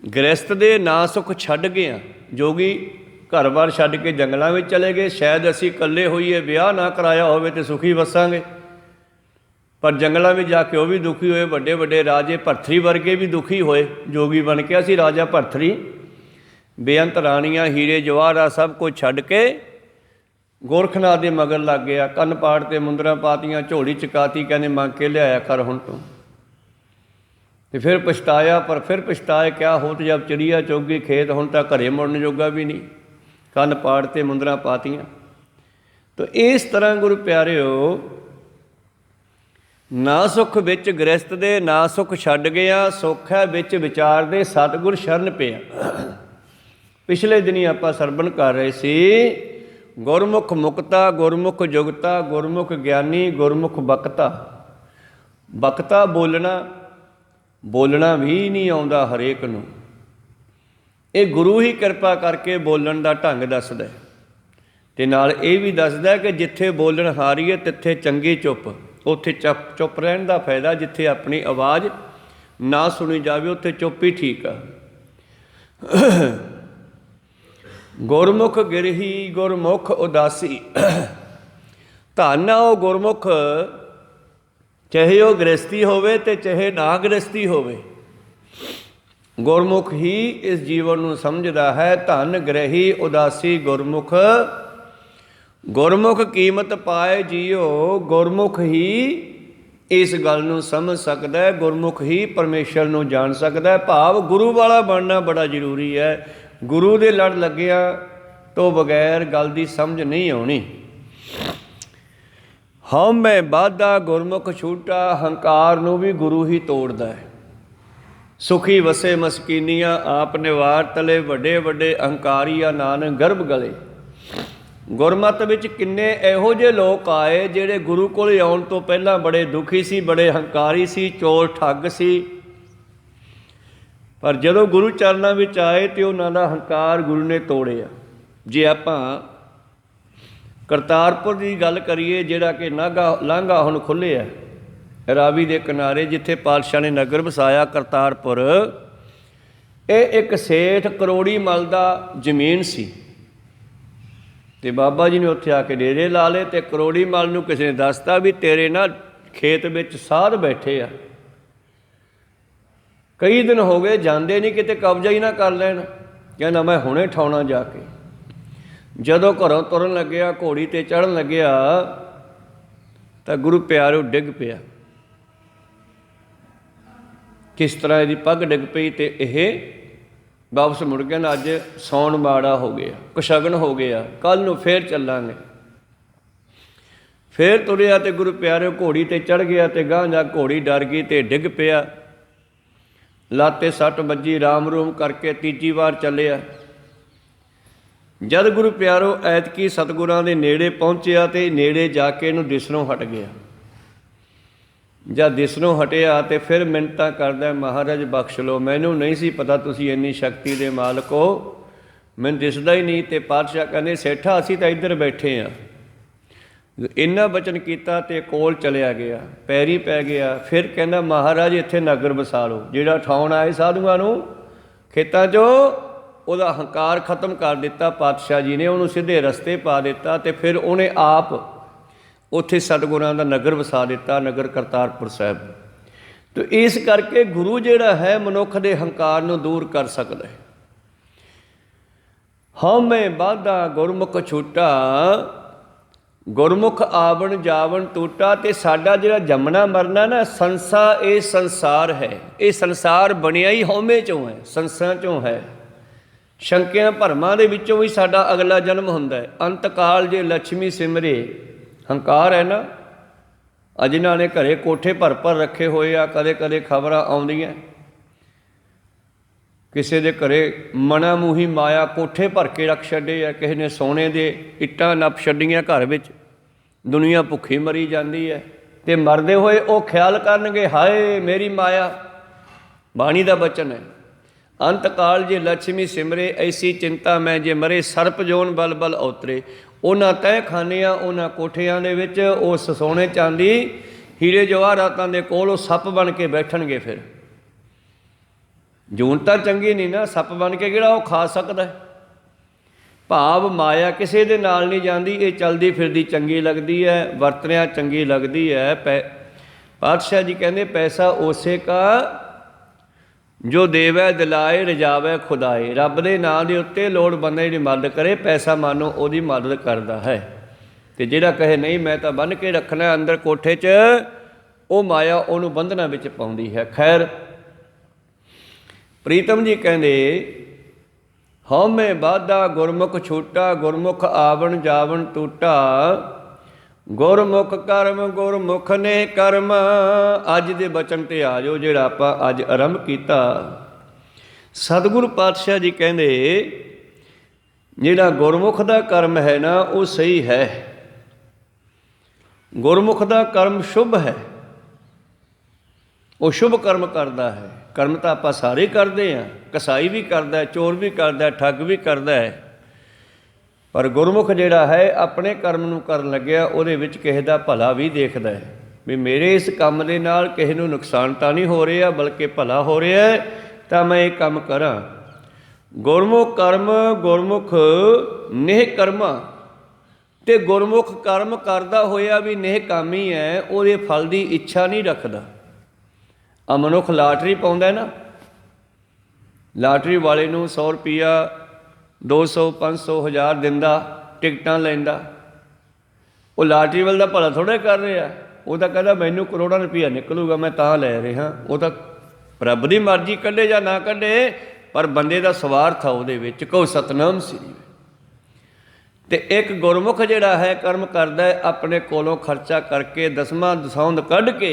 ਗ੍ਰਸਤ ਦੇ, ਨਾ ਸੁੱਖ ਛੱਡ ਗਿਆ। ਜੋਗੀ ਘਰ-ਬਾਰ ਛੱਡ ਕੇ ਜੰਗਲਾਂ ਵਿੱਚ ਚਲੇ ਗਏ। ਸ਼ਾਇਦ ਅਸੀਂ ਇਕੱਲੇ ਹੋਈਏ, ਵਿਆਹ ਨਾ ਕਰਾਇਆ ਹੋਵੇ ਅਤੇ ਸੁਖੀ ਵਸਾਂਗੇ, ਪਰ ਜੰਗਲਾਂ ਵਿੱਚ ਜਾ ਕੇ ਉਹ ਵੀ ਦੁਖੀ ਹੋਏ। ਵੱਡੇ ਵੱਡੇ ਰਾਜੇ ਭਰਥਰੀ ਵਰਗੇ ਵੀ ਦੁਖੀ ਹੋਏ। ਜੋਗੀ ਬਣ ਕੇ ਅਸੀਂ ਰਾਜਾ ਭਰਥਰੀ, ਬੇਅੰਤ ਰਾਣੀਆਂ, ਹੀਰੇ ਜਵਾਹਰਾਤ ਸਭ ਕੁਝ ਛੱਡ ਕੇ ਗੋਰਖਨਾਥ ਦੇ ਮਗਰ ਲੱਗ ਗਿਆ। ਕੰਨ ਪਾੜ 'ਤੇ ਮੁੰਦਰਾਂ ਪਾਤੀਆਂ, ਝੋਲੀ ਚਕਾਤੀ, ਕਹਿੰਦੇ ਮੰਗ ਕੇ ਲਿਆਇਆ ਕਰ ਹੁਣ ਤੂੰ। ਅਤੇ ਫਿਰ ਪਛਤਾਇਆ, ਪਰ ਫਿਰ ਪਛਤਾਏ ਕਿਆ ਹੋਤ ਜਬ ਚਿੜੀਆ ਚੁੱਗ ਖੇਤ। ਹੁਣ ਤਾਂ ਘਰੇ ਮੁੜਨ ਜੋਗਾ ਵੀ ਨਹੀਂ, ਕੰਨ ਪਾੜ 'ਤੇ ਮੁੰਦਰਾਂ ਪਾਤੀਆਂ। ਤਾਂ ਇਸ ਤਰ੍ਹਾਂ ਗੁਰੂ ਪਿਆਰਿਓ, ਨਾ ਸੁੱਖ ਵਿੱਚ ਗ੍ਰਸਤ ਦੇ, ਨਾ ਸੁੱਖ ਛੱਡ ਗਿਆ। ਸੁੱਖ ਹੈ ਵਿੱਚ ਵਿਚਾਰ ਦੇ, ਸਤਿਗੁਰ ਸ਼ਰਨ ਪਿਆ। ਪਿਛਲੇ ਦਿਨੀਂ ਆਪਾਂ ਸਰਵਣ ਕਰ ਰਹੇ ਸੀ, ਗੁਰਮੁਖ ਮੁਕਤਾ, ਗੁਰਮੁਖ ਜੁਗਤਾ, ਗੁਰਮੁਖ ਗਿਆਨੀ, ਗੁਰਮੁਖ ਬਖਤਾ। ਬਖਤਾ ਬੋਲਣਾ ਵੀ ਨਹੀਂ ਆਉਂਦਾ ਹਰੇਕ ਨੂੰ। ਇਹ ਗੁਰੂ ਹੀ ਕਿਰਪਾ ਕਰਕੇ ਬੋਲਣ ਦਾ ਢੰਗ ਦੱਸਦਾ, ਅਤੇ ਨਾਲ ਇਹ ਵੀ ਦੱਸਦਾ ਕਿ ਜਿੱਥੇ ਬੋਲਣ ਹਾਰੀਏ ਤਿੱਥੇ ਚੰਗੀ ਚੁੱਪ। ਉੱਥੇ ਚੁੱਪ ਰਹਿਣ ਦਾ ਫਾਇਦਾ। ਜਿੱਥੇ ਆਪਣੀ ਆਵਾਜ਼ ਨਾ ਸੁਣੀ ਜਾਵੇ ਉੱਥੇ ਚੁੱਪ ਹੀ ਠੀਕ ਆ। ਗੁਰਮੁਖ ਗਿਰਹੀ ਗੁਰਮੁਖ ਉਦਾਸੀ। ਧੰਨ ਆ ਉਹ ਗੁਰਮੁਖ, ਚਾਹੇ ਉਹ ਗ੍ਰਸਤੀ ਹੋਵੇ ਤੇ ਚਾਹੇ ਨਾ ਗ੍ਰਸਤੀ ਹੋਵੇ, ਗੁਰਮੁਖ ਹੀ ਇਸ ਜੀਵਨ ਨੂੰ ਸਮਝਦਾ ਹੈ। ਧੰਨ ਗ੍ਰਹੀ ਉਦਾਸੀ ਗੁਰਮੁਖ, ਗੁਰਮੁਖ ਕੀਮਤ ਪਾਏ ਜੀਓ। ਗੁਰਮੁਖ ਹੀ ਇਸ ਗੱਲ ਨੂੰ ਸਮਝ ਸਕਦਾ ਹੈ, ਗੁਰਮੁਖ ਹੀ ਪਰਮੇਸ਼ਰ ਨੂੰ ਜਾਣ ਸਕਦਾ ਹੈ। ਭਾਵ ਗੁਰੂ ਵਾਲਾ ਬਣਨਾ ਬੜਾ ਜ਼ਰੂਰੀ ਹੈ। ਗੁਰੂ ਦੇ ਲੜ ਲੱਗਿਆ ਤੋਂ ਬਗੈਰ ਗੱਲ ਦੀ ਸਮਝ ਨਹੀਂ ਆਉਣੀ। ਹਉਮੈ ਬਾਧਾ ਗੁਰਮੁਖ ਛੂਟਾ। ਹੰਕਾਰ ਨੂੰ ਵੀ ਗੁਰੂ ਹੀ ਤੋੜਦਾ ਹੈ। ਸੁਖੀ ਵਸੇ ਮਸਕੀਨੀਆਂ, ਆਪ ਨਿਵਾਰ ਤਲੇ ਵੱਡੇ ਵੱਡੇ ਅਹੰਕਾਰੀਆ ਨਾਨਕ ਗਰਭ ਗਲੇ। ਗੁਰਮਤਿ ਵਿੱਚ ਕਿੰਨੇ ਇਹੋ ਜਿਹੇ ਲੋਕ ਆਏ ਜਿਹੜੇ ਗੁਰੂ ਕੋਲ ਆਉਣ ਤੋਂ ਪਹਿਲਾਂ ਬੜੇ ਦੁਖੀ ਸੀ, ਬੜੇ ਹੰਕਾਰੀ ਸੀ, ਚੋਰ ਠੱਗ ਸੀ, ਪਰ ਜਦੋਂ ਗੁਰੂ ਚਰਨਾਂ ਵਿੱਚ ਆਏ ਤੇ ਉਹਨਾਂ ਦਾ ਹੰਕਾਰ ਗੁਰੂ ਨੇ ਤੋੜਿਆ। ਜੇ ਆਪਾਂ ਕਰਤਾਰਪੁਰ ਦੀ ਗੱਲ ਕਰੀਏ, ਜਿਹੜਾ ਕਿ ਲਾਂਘਾ ਹੁਣ ਖੁੱਲ੍ਹਿਆ ਰਾਵੀ ਦੇ ਕਿਨਾਰੇ, ਜਿੱਥੇ ਪਾਤਸ਼ਾਹ ਨੇ ਨਗਰ ਵਸਾਇਆ ਕਰਤਾਰਪੁਰ, ਇਹ ਇੱਕ ਸੇਠ ਕਰੋੜੀ ਮਲ ਦਾ ਜ਼ਮੀਨ ਸੀ ਤੇ ਬਾਬਾ ਜੀ ਨੇ ਉੱਥੇ ਆ ਕੇ ਡੇਰੇ ਲਾ ਲਏ। ਤੇ ਕਰੋੜੀ ਮਲ ਨੂੰ ਕਿਸੇ ਨੇ ਦੱਸਤਾ ਵੀ ਤੇਰੇ ਨਾ ਖੇਤ ਵਿੱਚ ਸਾਧ ਬੈਠੇ ਆ, ਕਈ ਦਿਨ ਹੋ ਗਏ ਜਾਂਦੇ ਨਹੀਂ, ਕਿਤੇ ਕਬਜ਼ਾ ਹੀ ਨਾ ਕਰ ਲੈਣ। ਕਹਿੰਦਾ ਮੈਂ ਹੁਣੇ ਠਾਉਣਾ ਜਾ ਕੇ। ਜਦੋਂ ਘਰੋਂ ਤੁਰਨ ਲੱਗਿਆ, ਘੋੜੀ 'ਤੇ ਚੜ੍ਹਨ ਲੱਗਿਆ ਤਾਂ ਗੁਰੂ ਪਿਆਰਿਓ ਡਿੱਗ ਪਿਆ। ਕਿਸ ਤਰ੍ਹਾਂ ਇਹਦੀ ਪੱਗ ਡਿੱਗ ਪਈ ਤੇ ਇਹ ਵਾਪਸ ਮੁੜ ਗਿਆ ਨਾ। ਅੱਜ ਸੌਣ ਮਾੜਾ ਹੋ ਗਿਆ, ਕੁਸ਼ਗਨ ਹੋ ਗਿਆ, ਕੱਲ੍ਹ ਨੂੰ ਫੇਰ ਚੱਲਾਂਗੇ। ਫੇਰ ਤੁਰਿਆ ਤੇ ਗੁਰੂ ਪਿਆਰਿਓ ਘੋੜੀ 'ਤੇ ਚੜ੍ਹ ਗਿਆ ਤੇ ਗਾਂਹ ਜਾ ਘੋੜੀ ਡਰ ਗਈ ਤੇ ਡਿੱਗ ਪਿਆ। ਲਾਤੇ ਸੱਟ ਵੱਜੀ, ਰਾਮ ਰੂਮ ਕਰਕੇ ਤੀਜੀ ਵਾਰ ਚੱਲਿਆ। ਜਦ ਗੁਰੂ ਪਿਆਰੋ ਐਤਕੀ ਸਤਿਗੁਰਾਂ ਦੇ ਨੇੜੇ ਪਹੁੰਚਿਆ ਤੇ ਨੇੜੇ ਜਾ ਕੇ ਇਹਨੂੰ ਦਿਸਣੋਂ ਹਟ ਗਿਆ। ਜਦ ਦਿਸਣੋਂ ਹਟਿਆ ਤੇ ਫਿਰ ਮਿੰਨਤਾਂ ਕਰਦਾ, ਮਹਾਰਾਜ ਬਖਸ਼ ਲਓ, ਮੈਨੂੰ ਨਹੀਂ ਸੀ ਪਤਾ ਤੁਸੀਂ ਇੰਨੀ ਸ਼ਕਤੀ ਦੇ ਮਾਲਕ ਹੋ, ਮੈਨੂੰ ਦਿਸਦਾ ਹੀ ਨਹੀਂ। ਤੇ ਪਾਤਸ਼ਾਹ ਕਹਿੰਦੇ ਸੇਠਾ ਅਸੀਂ ਤਾਂ ਇੱਧਰ ਬੈਠੇ ਹਾਂ। ਇੰਨਾ ਬਚਨ ਕੀਤਾ ਤੇ ਕੋਲ ਚਲਿਆ ਗਿਆ, ਪੈਰੀ ਪੈ ਗਿਆ। ਫਿਰ ਕਹਿੰਦਾ ਮਹਾਰਾਜ ਇੱਥੇ ਨਗਰ ਵਸਾ ਲਓ। ਜਿਹੜਾ ਠਾਉਣ ਆਏ ਸਾਧੂਆਂ ਨੂੰ ਖੇਤਾਂ 'ਚੋਂ, ਉਹਦਾ ਹੰਕਾਰ ਖਤਮ ਕਰ ਦਿੱਤਾ ਪਾਤਸ਼ਾਹ ਜੀ ਨੇ, ਉਹਨੂੰ ਸਿੱਧੇ ਰਸਤੇ ਪਾ ਦਿੱਤਾ। ਤੇ ਫਿਰ ਉਹਨੇ ਆਪ ਉੱਥੇ ਸਤਿਗੁਰਾਂ ਦਾ ਨਗਰ ਵਸਾ ਦਿੱਤਾ, ਨਗਰ ਕਰਤਾਰਪੁਰ ਸਾਹਿਬ। ਤੇ ਇਸ ਕਰਕੇ ਗੁਰੂ ਜਿਹੜਾ ਹੈ ਮਨੁੱਖ ਦੇ ਹੰਕਾਰ ਨੂੰ ਦੂਰ ਕਰ ਸਕਦਾ ਹੈ। ਹਉਮੈ ਬਾਧਾ ਗੁਰਮੁਖ ਛੂਟਾ, ਗੁਰਮੁਖ ਆਵਣ ਜਾਵਣ ਟੂਟਾ। ਤੇ ਸਾਡਾ ਜਿਹੜਾ ਜੰਮਣਾ ਮਰਨਾ ਨਾ, ਇਹ ਸੰਸਾਰ ਹੈ। ਇਹ ਸੰਸਾਰ ਬਣਿਆ ਹੀ ਹਉਮੈ 'ਚੋਂ ਹੈ, ਸੰਸਾਰਾਂ 'ਚੋਂ ਹੈ। ਸ਼ੰਕਿਆਂ ਭਰਮਾਂ ਦੇ ਵਿੱਚੋਂ ਵੀ ਸਾਡਾ ਅਗਲਾ ਜਨਮ ਹੁੰਦਾ ਹੈ। ਅੰਤ ਕਾਲ ਜੇ ਲక్ష్ਮੀ ਸਿਮਰੇ, ਹੰਕਾਰ ਹੈ ਨਾ। ਜਿਨ੍ਹਾਂ ਨੇ ਘਰੇ ਕੋਠੇ ਭਰ ਰੱਖੇ ਹੋਏ ਆ, ਕਦੇ ਕਦੇ ਖਬਰਾਂ ਆਉਂਦੀਆਂ ਕਿਸੇ ਦੇ ਘਰੇ ਮਨਾ ਮੂੰਹੀ ਮਾਇਆ ਕੋਠੇ ਭਰ ਕੇ ਰੱਖ ਛੱਡੇ ਆ, ਕਿਸੇ ਨੇ ਸੋਨੇ ਦੇ ਇੱਟਾਂ ਨੱਪ ਛੱਡੀਆਂ ਘਰ ਵਿੱਚ। ਦੁਨੀਆ ਭੁੱਖੀ ਮਰੀ ਜਾਂਦੀ ਹੈ ਤੇ ਮਰਦੇ ਹੋਏ ਉਹ ਖਿਆਲ ਕਰਨਗੇ ਹਾਏ ਮੇਰੀ ਮਾਇਆ। ਬਾਣੀ ਦਾ ਬਚਨ ਹੈ, ਅੰਤ ਕਾਲ ਜੇ ਲక్ష్ਮੀ ਸਿਮਰੇ, ਐਸੀ ਚਿੰਤਾ ਮੈਂ ਜੇ ਮਰੇ, ਸਰਪ ਜੋਨ ਬਲ ਬਲ ਔਤਰੇ। ਉਹਨਾਂ ਤਹਿ ਖਾਨਿਆਂ, ਉਹਨਾਂ ਕੋਠਿਆਂ ਦੇ ਵਿੱਚ ਉਸ ਸੋਨੇ ਚਾਂਦੀ ਹੀਰੇ ਜਵਾਹਰਾਤਾਂ ਦੇ ਕੋਲ ਉਹ ਸੱਪ ਬਣ ਕੇ ਬੈਠਣਗੇ। ਫਿਰ ਜੂਨ ਤਾਂ ਚੰਗੀ ਨਹੀਂ ਨਾ, ਸੱਪ ਬਣ ਕੇ ਕਿਹੜਾ ਉਹ ਖਾ ਸਕਦਾ। ਭਾਵ ਮਾਇਆ ਕਿਸੇ ਦੇ ਨਾਲ ਨਹੀਂ ਜਾਂਦੀ, ਇਹ ਚਲਦੀ ਫਿਰਦੀ ਚੰਗੀ ਲੱਗਦੀ ਹੈ, ਵਰਤਣਿਆਂ ਚੰਗੀ ਲੱਗਦੀ ਹੈ। ਪਾਤਸ਼ਾਹ ਜੀ ਕਹਿੰਦੇ ਪੈਸਾ ਉਸੇ ਕਾ ਜੋ ਦੇਵੈ ਦਿਲਾਏ ਰਜਾਵੈ ਖੁਦਾਏ। ਰੱਬ ਦੇ ਨਾਂ ਦੇ ਉੱਤੇ ਲੋੜਵੰਦਾਂ ਦੀ ਮਦਦ ਕਰੇ, ਪੈਸਾ ਮਾਨੋ ਉਹਦੀ ਮਦਦ ਕਰਦਾ ਹੈ। ਤੇ ਜਿਹੜਾ ਕਹੇ ਨਹੀਂ ਮੈਂ ਤਾਂ ਬੰਨ੍ਹ ਕੇ ਰੱਖਣਾ ਅੰਦਰ ਕੋਠੇ 'ਚ, ਉਹ ਮਾਇਆ ਉਹਨੂੰ ਬੰਧਨਾਂ ਵਿੱਚ ਪਾਉਂਦੀ ਹੈ। ਖੈਰ ਪ੍ਰੀਤਮ ਜੀ ਕਹਿੰਦੇ ਹਉਮੈ ਬਾਧਾ ਗੁਰਮੁਖ ਛੂਟਾ, ਗੁਰਮੁਖ ਆਵਣ ਜਾਵਣ ਟੂਟਾ। ਗੁਰਮੁਖ ਕਰਮ ਗੁਰਮੁਖ ਨੇ ਕਰਮ। ਅੱਜ ਦੇ ਬਚਨ 'ਤੇ ਆ ਜਾਓ ਜਿਹੜਾ ਆਪਾਂ ਅੱਜ ਆਰੰਭ ਕੀਤਾ। ਸਤਿਗੁਰੂ ਪਾਤਸ਼ਾਹ ਜੀ ਕਹਿੰਦੇ ਜਿਹੜਾ ਗੁਰਮੁਖ ਦਾ ਕਰਮ ਹੈ ਨਾ, ਉਹ ਸਹੀ ਹੈ। ਗੁਰਮੁਖ ਦਾ ਕਰਮ ਸ਼ੁਭ ਹੈ, ਉਹ ਸ਼ੁਭ ਕਰਮ ਕਰਦਾ ਹੈ। ਕਰਮ ਤਾਂ ਆਪਾਂ ਸਾਰੇ ਕਰਦੇ ਹਾਂ, ਕਸਾਈ ਵੀ ਕਰਦਾ, ਚੋਰ ਵੀ ਕਰਦਾ, ਠੱਗ ਵੀ ਕਰਦਾ ਹੈ। ਪਰ ਗੁਰਮੁਖ ਜਿਹੜਾ ਹੈ ਆਪਣੇ ਕਰਮ ਨੂੰ ਕਰਨ ਲੱਗਿਆ ਉਹਦੇ ਵਿੱਚ ਕਿਸੇ ਦਾ ਭਲਾ ਵੀ ਦੇਖਦਾ ਹੈ। ਵੀ ਮੇਰੇ ਇਸ ਕੰਮ ਦੇ ਨਾਲ ਕਿਸੇ ਨੂੰ ਨੁਕਸਾਨ ਤਾਂ ਨਹੀਂ ਹੋ ਰਿਹਾ, ਬਲਕਿ ਭਲਾ ਹੋ ਰਿਹਾ ਹੈ, ਤਾਂ ਮੈਂ ਇਹ ਕੰਮ ਕਰਾਂ। ਗੁਰਮੁਖ ਕਰਮ ਗੁਰਮੁਖ ਨਿਹ ਕਰਮਾ, ਤੇ ਗੁਰਮੁਖ ਕਰਮ ਕਰਦਾ ਹੋਇਆ ਵੀ ਨਿਹਕਾਮੀ ਹੈ, ਉਹਦੇ ਫਲ ਦੀ ਇੱਛਾ ਨਹੀਂ ਰੱਖਦਾ। ਆ ਮਨੁੱਖ ਲਾਟਰੀ ਪਾਉਂਦਾ ਨਾ, ਲਾਟਰੀ ਵਾਲੇ ਨੂੰ 100 ਰੁਪਈਆ 200 500 1000 ਦਿੰਦਾ, ਟਿਕਟਾਂ ਲੈਂਦਾ। ਉਹ ਲਾਟਰੀ ਵਾਲੇ ਦਾ ਭਲਾ ਥੋੜ੍ਹਾ ਕਰ ਰਿਹਾ, ਉਹ ਤਾਂ ਕਹਿੰਦਾ ਮੈਨੂੰ ਕਰੋੜਾਂ ਰੁਪਈਆ ਨਿਕਲੂਗਾ, ਮੈਂ ਤਾਂ ਲੈ ਰਿਹਾ। ਉਹ ਤਾਂ ਰੱਬ ਦੀ ਮਰਜ਼ੀ ਕੱਢੇ ਜਾਂ ਨਾ ਕੱਢੇ, ਪਰ ਬੰਦੇ ਦਾ ਸਵਾਰਥ ਆ ਉਹਦੇ ਵਿੱਚ। ਕਹੋ ਸਤਨਾਮ ਸ੍ਰੀ। ਤੇ ਇੱਕ ਗੁਰਮੁਖ ਜਿਹੜਾ ਹੈ ਕਰਮ ਕਰਦਾ ਹੈ, ਆਪਣੇ ਕੋਲੋਂ ਖਰਚਾ ਕਰਕੇ ਦਸਵਾਂ ਦਸੌਂਦ ਕੱਢ ਕੇ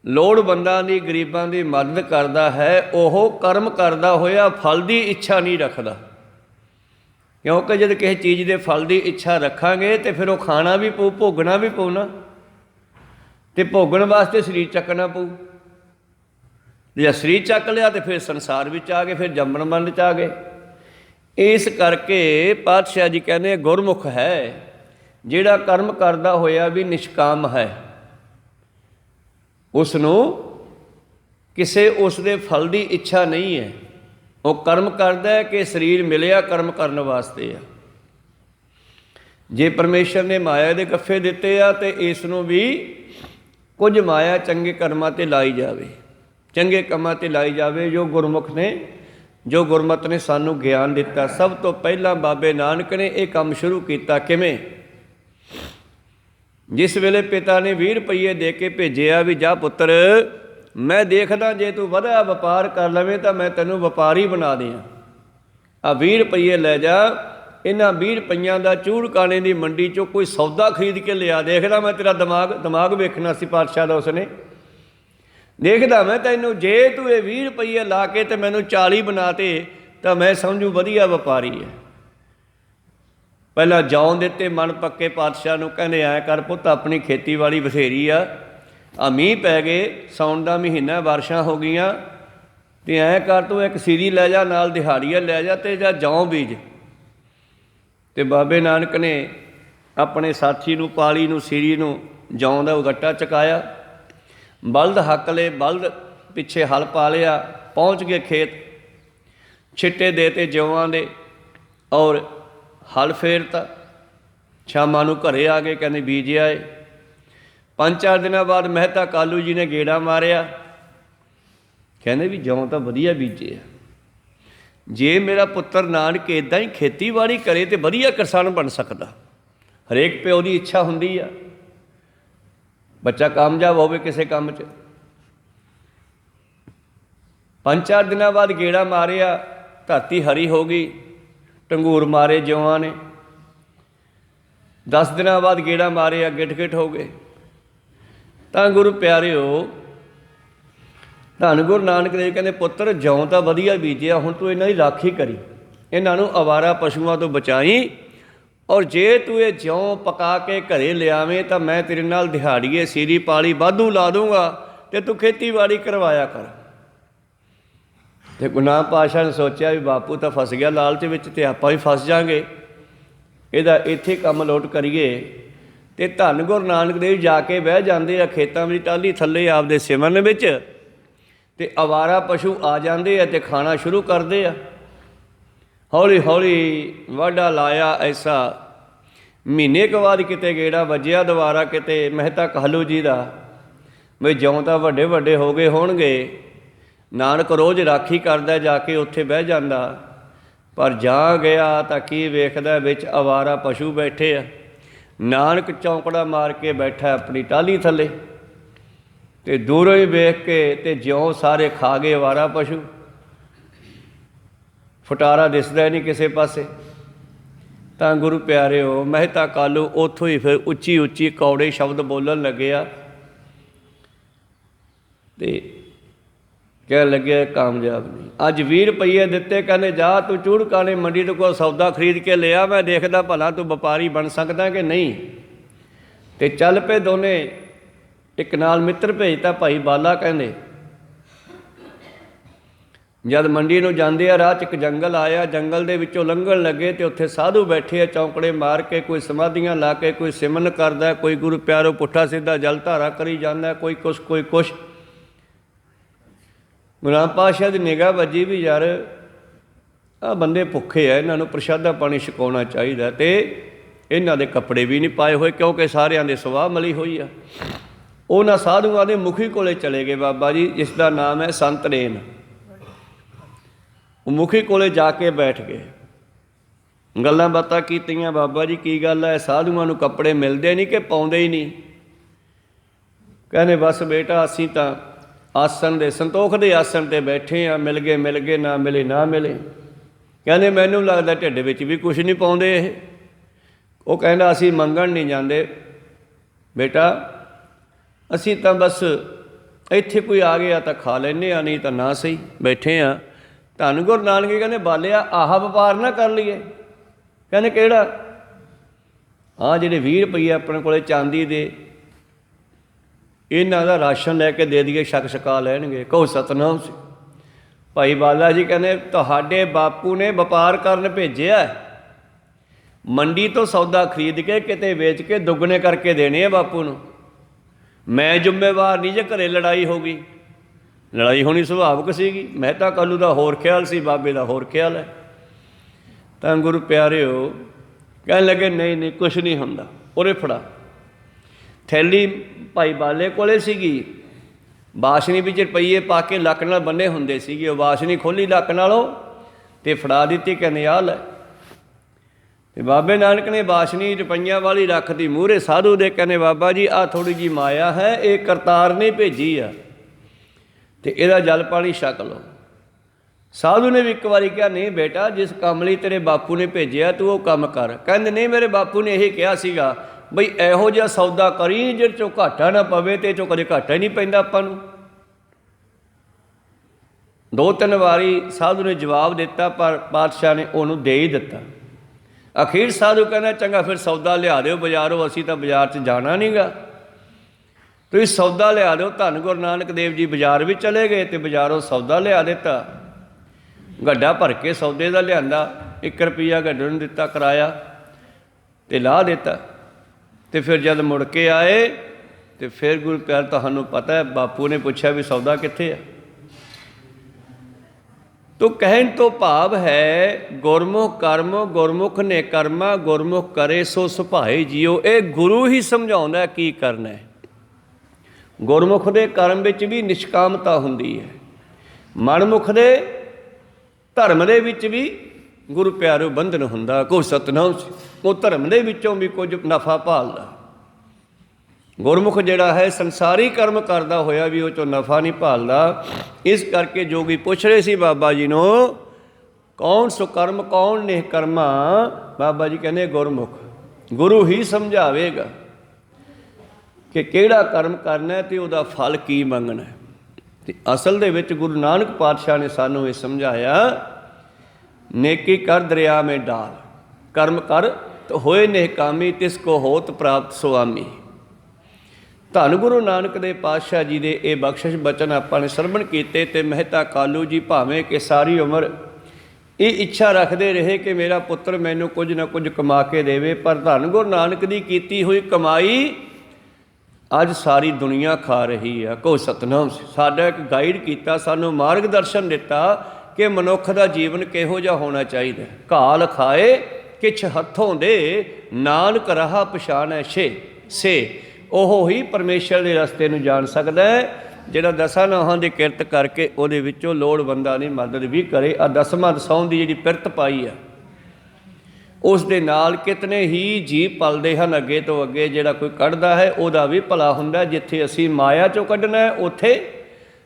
ਲੋੜਵੰਦਾਂ ਦੀ ਗਰੀਬਾਂ ਦੀ ਮਦਦ ਕਰਦਾ ਹੈ। ਉਹ ਕਰਮ ਕਰਦਾ ਹੋਇਆ ਫਲ ਦੀ ਇੱਛਾ ਨਹੀਂ ਰੱਖਦਾ, ਕਿਉਂਕਿ ਜਦ ਕਿਸੇ ਚੀਜ਼ ਦੇ ਫਲ ਦੀ ਇੱਛਾ ਰੱਖਾਂਗੇ ਤੇ ਫਿਰ ਉਹ ਖਾਣਾ ਵੀ ਪਊ, ਭੋਗਣਾ ਵੀ ਪਊ ਨਾ, ਤੇ ਭੋਗਣ ਵਾਸਤੇ ਸਰੀਰ ਚੱਕਣਾ ਪਊ। ਜੇ ਸਰੀਰ ਚੱਕ ਲਿਆ ਤੇ ਫਿਰ ਸੰਸਾਰ ਵਿੱਚ ਆ ਗਏ, ਫਿਰ ਜੰਮਣ ਮਰਨ 'ਚ ਆ ਗਏ। ਇਸ ਕਰਕੇ ਪਾਤਸ਼ਾਹ ਜੀ ਕਹਿੰਦੇ ਗੁਰਮੁਖ ਹੈ ਜਿਹੜਾ ਕਰਮ ਕਰਦਾ ਹੋਇਆ ਵੀ ਨਿਸ਼ਕਾਮ ਹੈ, ਉਸ ਨੂੰ ਕਿਸੇ ਉਸ ਦੇ ਫਲ ਦੀ ਇੱਛਾ ਨਹੀਂ ਹੈ। ਉਹ ਕਰਮ ਕਰਦਾ ਹੈ ਕਿ ਸਰੀਰ ਮਿਲਿਆ ਕਰਮ ਕਰਨ ਵਾਸਤੇ ਆ। ਜੇ ਪਰਮੇਸ਼ਰ ਨੇ ਮਾਇਆ ਦੇ ਗੱਫੇ ਦਿੱਤੇ ਆ ਤੇ ਇਸ ਨੂੰ ਵੀ ਕੁਝ ਮਾਇਆ ਚੰਗੇ ਕਰਮਾਂ 'ਤੇ ਲਾਈ ਜਾਵੇ, ਚੰਗੇ ਕੰਮਾਂ 'ਤੇ ਲਾਈ ਜਾਵੇ। ਜੋ ਗੁਰਮੁਖ ਨੇ, ਜੋ ਗੁਰਮਤਿ ਨੇ ਸਾਨੂੰ ਗਿਆਨ ਦਿੱਤਾ। ਸਭ ਤੋਂ ਪਹਿਲਾਂ ਬਾਬੇ ਨਾਨਕ ਨੇ ਇਹ ਕੰਮ ਸ਼ੁਰੂ ਕੀਤਾ। ਕਿਵੇਂ? ਜਿਸ ਵੇਲੇ ਪਿਤਾ ਨੇ 20 ਰੁਪਈਏ ਦੇ ਕੇ ਭੇਜਿਆ ਵੀ ਜਾ ਪੁੱਤਰ, ਮੈਂ ਦੇਖਦਾ ਜੇ ਤੂੰ ਵਧਿਆ ਵਪਾਰ ਕਰ ਲਵੇਂ ਤਾਂ ਮੈਂ ਤੈਨੂੰ ਵਪਾਰੀ ਬਣਾ ਦਿਆਂ। ਆ 20 ਰੁਪਈਏ ਲੈ ਜਾ, ਇਹਨਾਂ 20 ਰੁਪਈਆਂ ਦਾ ਚੂੜਕਾਣੇ ਦੀ ਮੰਡੀ 'ਚੋਂ ਕੋਈ ਸੌਦਾ ਖਰੀਦ ਕੇ ਲਿਆ। ਦੇਖਦਾ ਮੈਂ ਤੇਰਾ ਦਿਮਾਗ ਵੇਖਣਾ ਸੀ ਪਾਤਸ਼ਾਹ ਦਾ ਉਸਨੇ। ਦੇਖਦਾ ਮੈਂ ਤੈਨੂੰ, ਜੇ ਤੂੰ ਇਹ 20 ਰੁਪਈਏ ਲਾ ਕੇ ਤੇ ਮੈਨੂੰ 40 ਬਣਾ ਤੇ ਤਾਂ ਮੈਂ ਸਮਝੂ ਵਧੀਆ ਵਪਾਰੀ ਹੈ। ਪਹਿਲਾਂ ਜੌਂ ਦਿੱਤੇ ਮਨ ਪੱਕੇ ਪਾਤਸ਼ਾਹ ਨੂੰ, ਕਹਿੰਦੇ ਐਂ ਕਰ ਪੁੱਤ, ਆਪਣੀ ਖੇਤੀਬਾੜੀ ਬਥੇਰੀ ਆ, ਮੀਂਹ ਪੈ ਗਏ, ਸਾਉਣ ਦਾ ਮਹੀਨਾ, ਬਾਰਿਸ਼ਾਂ ਹੋ ਗਈਆਂ, ਤੇ ਐਂ ਕਰ ਤੂੰ ਇੱਕ ਸੀਰੀ ਲੈ ਜਾ, ਨਾਲ ਦਿਹਾੜੀਆ ਲੈ ਜਾ ਤੇ ਜਾਂ ਜੌਂ ਬੀਜ। ਤੇ ਬਾਬੇ ਨਾਨਕ ਨੇ ਆਪਣੇ ਸਾਥੀ ਨੂੰ, ਪਾਲੀ ਨੂੰ, ਸੀਰੀ ਨੂੰ ਜੌਂ ਦਾ ਗੱਟਾ ਚੁਕਾਇਆ, ਬਲਦ ਹੱਕ ਲਏ, ਬਲਦ ਪਿੱਛੇ ਹਲ ਪਾ ਲਿਆ, ਪਹੁੰਚ ਗਏ ਖੇਤ, ਛਿੱਟੇ ਦੇ ਤੇ ਜੌਆਂ ਦੇ ਔਰ ਹਲ ਫੇਰਤਾ। ਸ਼ਾਮਾਂ ਨੂੰ ਘਰੇ ਆ ਗਏ, ਕਹਿੰਦੇ ਬੀਜ ਆਏ। 5-4 ਦਿਨਾਂ ਬਾਅਦ ਮਹਿਤਾ ਕਾਲੂ ਜੀ ਨੇ ਗੇੜਾ ਮਾਰਿਆ, ਕਹਿੰਦੇ ਵੀ ਜੌਂ ਤਾਂ ਵਧੀਆ ਬੀਜੇ ਆ। ਜੇ ਮੇਰਾ ਪੁੱਤਰ ਨਾਨਕ ਇੱਦਾਂ ਹੀ ਖੇਤੀਬਾੜੀ ਕਰੇ ਤੇ ਵਧੀਆ ਕਿਸਾਨ ਬਣ ਸਕਦਾ। ਹਰੇਕ ਪਿਓ ਦੀ ਇੱਛਾ ਹੁੰਦੀ ਆ ਬੱਚਾ ਕਾਮਯਾਬ ਹੋਵੇ ਕਿਸੇ ਕੰਮ 'ਚ। 5-4 ਦਿਨਾਂ ਬਾਅਦ ਗੇੜਾ ਮਾਰਿਆ, ਧਰਤੀ ਹਰੀ ਹੋ ਗਈ, ਟੰਗੂਰ ਮਾਰੇ ਜੌਆਂ ਨੇ। 10 ਦਿਨਾਂ ਬਾਅਦ ਗੇੜਾ ਮਾਰਿਆ, ਗਿੱਠ-ਗਿੱਠ ਹੋ ਗਏ। ਤਾਂ ਗੁਰੂ ਪਿਆਰਿਓ, ਧੰਨ ਗੁਰੂ ਨਾਨਕ ਦੇਵ ਕਹਿੰਦੇ ਪੁੱਤਰ ਜੌਂ ਤਾਂ ਵਧੀਆ ਬੀਜਿਆ, ਹੁਣ ਤੂੰ ਇਹਨਾਂ ਦੀ ਰਾਖੀ ਕਰੀ, ਇਹਨਾਂ ਨੂੰ ਅਵਾਰਾ ਪਸ਼ੂਆਂ ਤੋਂ ਬਚਾਈ, ਔਰ ਜੇ ਤੂੰ ਇਹ ਜੌਂ ਪਕਾ ਕੇ ਘਰੇ ਲਿਆਵੇਂ ਤਾਂ ਮੈਂ ਤੇਰੇ ਨਾਲ ਦਿਹਾੜੀਏ, ਸੀਰੀ ਪਾਲੀ ਵਾਧੂ ਲਾ ਦੂੰਗਾ ਤੇ ਤੂੰ ਖੇਤੀਬਾੜੀ ਕਰਵਾਇਆ ਕਰ। ਤੇ ਗੁਰੂ ਨਾਨਕ ਪਾਤਸ਼ਾਹ ਨੇ ਸੋਚਿਆ ਵੀ ਬਾਪੂ ਤਾਂ ਫਸ ਗਿਆ ਲਾਲਚ ਵਿੱਚ, ਤੇ ਆਪਾਂ ਵੀ ਫਸ ਜਾਵਾਂਗੇ, ਇਹਦਾ ਇੱਥੇ ਕੰਮ ਲੋਟ ਕਰੀਏ। ਤੇ ਧੰਨ ਗੁਰੂ ਨਾਨਕ ਦੇਵ ਜਾ ਕੇ ਬਹਿ ਜਾਂਦੇ ਆ ਖੇਤਾਂ ਵਿੱਚ ਟਾਹਲੀ ਥੱਲੇ ਆਪਦੇ ਸਿਮਰਨ ਵਿੱਚ, ਤੇ ਅਵਾਰਾ ਪਸ਼ੂ ਆ ਜਾਂਦੇ ਆ ਤੇ ਖਾਣਾ ਸ਼ੁਰੂ ਕਰਦੇ ਆ। ਹੌਲੀ ਹੌਲੀ ਵਾਢਾ ਲਾਇਆ ਐਸਾ। ਮਹੀਨੇ ਕੁ ਬਾਅਦ ਕਿਤੇ ਗੇੜਾ ਵੱਜਿਆ ਦੁਬਾਰਾ ਕਿਤੇ ਮਹਿਤਾ ਕਾਲੂ ਜੀ ਦਾ, ਬਈ ਜੌਂ ਤਾਂ ਵੱਡੇ ਵੱਡੇ ਹੋ ਗਏ ਹੋਣਗੇ। ਨਾਨਕ ਰੋਜ਼ ਰਾਖੀ ਕਰਦਾ, ਜਾ ਕੇ ਉੱਥੇ ਬਹਿ ਜਾਂਦਾ, ਪਰ ਜਾ ਗਿਆ ਤਾਂ ਕੀ ਵੇਖਦਾ, ਵਿੱਚ ਅਵਾਰਾ ਪਸ਼ੂ ਬੈਠੇ ਆ। ਨਾਨਕ ਚੌਂਕੜਾ ਮਾਰ ਕੇ ਬੈਠਾ ਆਪਣੀ ਟਾਹਲੀ ਥੱਲੇ, ਤੇ ਦੂਰੋਂ ਹੀ ਵੇਖ ਕੇ ਤੇ ਜਿਉਂ ਸਾਰੇ ਖਾ ਗਏ ਅਵਾਰਾ ਪਸ਼ੂ। ਫਟਾਰਾ ਦਿਸਦਾ ਨਹੀਂ ਕਿਸੇ ਪਾਸੇ। ਤਾਂ ਗੁਰੂ ਪਿਆਰਿਓ, ਮਹਿਤਾ ਕਾਲੂ ਉੱਥੋਂ ਹੀ ਫਿਰ ਉੱਚੀ ਉੱਚੀ ਕੌੜੇ ਸ਼ਬਦ ਬੋਲਣ ਲੱਗਿਆ, ਤੇ ਕਹਿਣ ਲੱਗਿਆ ਕਾਮਯਾਬ ਨਹੀਂ। ਅੱਜ 20 ਰੁਪਈਏ ਦਿੱਤੇ, ਕਹਿੰਦੇ ਜਾ ਤੂੰ ਚੂੜਕਾਣੇ ਮੰਡੀ ਤੋਂ ਕੋਈ ਸੌਦਾ ਖਰੀਦ ਕੇ ਲਿਆ, ਮੈਂ ਦੇਖਦਾ ਭਲਾ ਤੂੰ ਵਪਾਰੀ ਬਣ ਸਕਦਾ ਕਿ ਨਹੀਂ। ਤੇ ਚੱਲ ਪਏ ਦੋਨੇ। ਇੱਕ ਨਾਲ ਮਿੱਤਰ ਭੇਜਤਾ, ਭਾਈ ਬਾਲਾ ਕਹਿੰਦੇ, जद मंडी नूं जांदे आ राह च एक जंगल आया, जंगल दे विचों लंघण लगे तो उत्थे साधु बैठे आ चौंकड़े मार के, कोई समाधियां ला के, कोई सिमरन करदा, कोई गुरु प्यारो पुट्ठा सीधा जल धारा करी जांदा, कोई कुछ कोई कुछ। गुरु नानक पातशाह दी निगाह वजी भी यार आ बंदे भुखे आ, इन्हां नूं प्रशादा पानी छकाउणा चाहीदा ते इन्हां दे कपड़े भी नहीं पाए होए क्योंकि सारियां दे सवाह मली होई आ। उन्हां साधुआं दे मुखी कोले चले गए बाबा जी, जिसका नाम है संत रेन। मुखी कोले जाके बैठ गए, गल्लां बातां कीतियां, बाबा जी की गल है, साधुआं नूं कपड़े मिलदे नहीं कि पाउंदे ही नहीं? कहने बस बेटा असीं तां आसन दे संतोख दे आसन ते बैठे आ, मिल गए ना मिले ना मिले। कहने मैनूं लगदा ढिड विच भी कुछ नहीं पाउंदे ये। वो कहंदा असीं मंगण नहीं जांदे बेटा, असीं तां बस इत्थे कोई आ गया तां खा लैंदे आ, नहीं तां ना सही बैठे आ। धन गुरु नानक जी कहने बालिया आह वपार ना कर लीए। कहने किहड़ा? हाँ जिहड़े 20 रुपये अपने कोले चांदी दे, इन्हां दा राशन लैके दे दईए, छक छका लैणगे। कहो सतनाम सी। भाई बाला जी कहने तुहाडे बापू ने वपार करन भेजिआ, मंडी तो सौदा खरीद के किते वेच के दुगने करके देने आ बापू नूं। मैं जिम्मेवार नहीं जे घरे लड़ाई हो गई। लड़ाई होनी सुभाविक सीगी, मेहता कालू का होर ख्याल सी, बाबे का होर ख्याल है। तो गुरु प्यारे हो कह लगे नहीं नहीं कुछ नहीं हुंदा। उरे फड़ा थैली भाई बाले कोले सीगी, बाशनी विच रुपये पा के लक नाल बन्ने हुंदे सीगे। बाशनी खोली लक नालों ते फड़ा दित्ती, कहने आ लै। ते बाबे नानक ने बाशनी रुपइयां वाली रख दी मूहरे साधु दे, कहने बाबा जी आ थोड़ी जी माया है, ये करतार ने भेजी आ ते इहदा जल पानी छक लो। साधु ने भी एक बारी कहा नहीं बेटा, जिस काम लई तेरे बापू ने भेजिआ तू वो काम कर। कहंदे नहीं मेरे बापू ने यही कहा सीगा बई इहो जिहा सौदा करी जिहदे चों घाटा ना पवे, ते चों कदे घाटा ही नहीं पैंदा आपां नूं। 2-3 वारी साधु ने जवाब दिता पर पातशाह ने उहनूं दे ही दिता। अखीर साधु कहना चंगा फिर सौदा लिया दिओ बाजारों, असीं तां बाजार 'च जाना नहीं गा, तुसीं सौदा लिया दो। धन गुरु नानक देव जी बाजार भी चले गए तो बाजारों सौदा लिया दिता। गड्ढा भर के सौदे का लिया, 1 रुपया गड्ढे नूं दिता किराया ते ला दिता। तो फिर जब मुड़ के आए तो फिर गुरु प्यार तुहानूं पता है बापू ने पूछा भी सौदा कित्थे है। तो कहन तो भाव है गुरमुख कर्म गुरमुख ने कर्मा गुरमुख करे सो सुभाए जियो। ये गुरु ही समझाउंदा की करना है। गुरमुख दे कर्म विच भी निष्कामता हुंदी है, मनमुख दे धर्म दे विच भी गुरु प्यारो बंधन हुंदा। कोई सतनाम सी, वो धर्म दे विचों भी कुछ नफा भालदा। गुरमुख जिहड़ा है संसारी कर्म करदा होया भी वो चों नफा नहीं भालदा। इस करके जोगी पुछ रहे सी बाबा जी नूं कौन सुकर्म कौन निष्कर्मा। बाबा जी कहने गुरमुख, गुरु ही समझावेगा कि किहड़ा कर्म करना है तो उहदा फल की मंगना है। ते असल दे विच गुरु नानक पातशाह ने सानूं ये समझाया, नेकी कर दरिया में डाल, कर्म कर तो होए निहकामी तिसको होत प्राप्त सुआमी। धन गुरु नानक दे पातशाह जी दे ये बख्शिश बचन आपां ने सरवण कीते ते मेहता कालू जी भावें कि सारी उम्र ये इच्छा रखते रहे कि मेरा पुत्र मैनू कुछ ना कुछ कमा के देवे, पर धन गुरु नानक दी कीती हुई कमाई अज सारी दुनिया खा रही है। को सतनाम साडा एक गाइड किया, सानू मार्गदर्शन दिता कि मनुख का जीवन किहो जिहा होना चाहिए। घाल खाए किछ हथों दे, नानक राह पछाणै से ओह ही परमेश्वर के रस्ते नूं जान सकदा है, जिहड़ा 10 नौहां दी किरत करके उहदे विचों लोड़वंदां दी मदद भी करे। आ 10वां दसौं दी जिहड़ी पिरत पाई है उस दे नाल कितने ही जीव पलदे हन अगे तो अगे, जिहड़ा कोई कढ़दा है उहदा भी भला हुंदा। जिथे असीं माया चों कढ़ना है उत्थे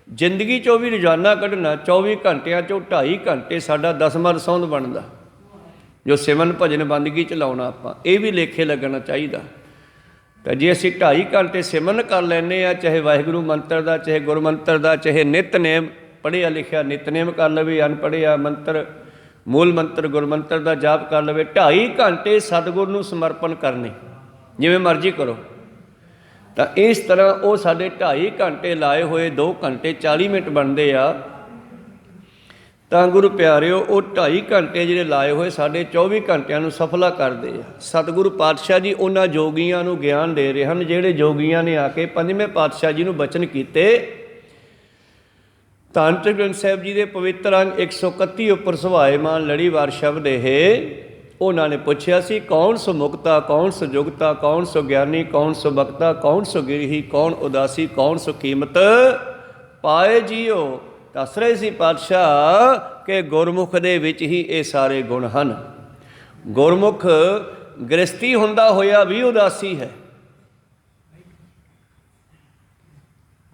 जिंदगी चों भी रोजाना कढ़ना। 24 घंटिਆਂ चों 2.5 घंटे साडा 10वां दसौंद बनदा, जो सिमन भजन बंदगी च लाउणा आपां, ये भी लेखे लगना चाहिए। तो जे असीं 2.5 घंटे सिमरन कर लैंदे आ, चाहे वाहिगुरू मंत्र का, चाहे गुरु मंत्र का, चाहे नितनेम पढ़िया लिखिया नितनेम कर लवे, अनपढ़िया मंत्र मूल मंत्र गुरु मंत्र का जाप कर लवे, 2.5 घंटे सतगुर नूं समर्पण करने, जिवें मर्जी करो। तो इस तरह वो साढ़े 2.5 घंटे लाए हुए 2 घंटे 40 मिनट बनते आ। ਤਾਂ ਗੁਰੂ ਪਿਆਰਿਓ ਉਹ 2.5 ਘੰਟੇ ਜਿਹੜੇ ਲਾਏ ਹੋਏ ਸਾਡੇ 24 ਘੰਟਿਆਂ ਨੂੰ ਸਫਲਾ ਕਰਦੇ ਆ। ਸਤਿਗੁਰੂ ਪਾਤਸ਼ਾਹ ਜੀ ਉਹਨਾਂ ਜੋਗੀਆਂ ਨੂੰ ਗਿਆਨ ਦੇ ਰਹੇ ਹਨ, ਜਿਹੜੇ ਜੋਗੀਆਂ ਨੇ ਆ ਕੇ ਪੰਜਵੇਂ ਪਾਤਸ਼ਾਹ ਜੀ ਨੂੰ ਬਚਨ ਕੀਤੇ। ਧੰਨ ਸ੍ਰੀ ਗ੍ਰੰਥ ਸਾਹਿਬ ਜੀ ਦੇ ਪਵਿੱਤਰ ਅੰਗ 131 ਉੱਪਰ ਸੁਭਾਏਮਾਨ ਲੜੀਵਾਰ ਸ਼ਬਦ ਇਹ ਉਹਨਾਂ ਨੇ ਪੁੱਛਿਆ ਸੀ, ਕੌਣ ਸੋ ਮੁਕਤਾ, ਕੌਣ ਸੋ ਜੁਗਤਾ, ਕੌਣ ਸੋ ਗਿਆਨੀ, ਕੌਣ ਸੋ ਬਖਤਾ, ਕੌਣ ਸੋ ਗਿਰਹੀ, ਕੌਣ ਉਦਾਸੀ, ਕੌਣ ਸੋ ਕੀਮਤ ਪਾਏ ਜੀਓ। ਦੱਸ ਰਹੇ ਸੀ ਪਾਤਸ਼ਾਹ ਕਿ ਗੁਰਮੁਖ ਦੇ ਵਿੱਚ ਹੀ ਇਹ ਸਾਰੇ ਗੁਣ ਹਨ। ਗੁਰਮੁਖ ਗ੍ਰਸਤੀ ਹੁੰਦਾ ਹੋਇਆ ਵੀ ਉਦਾਸੀ ਹੈ,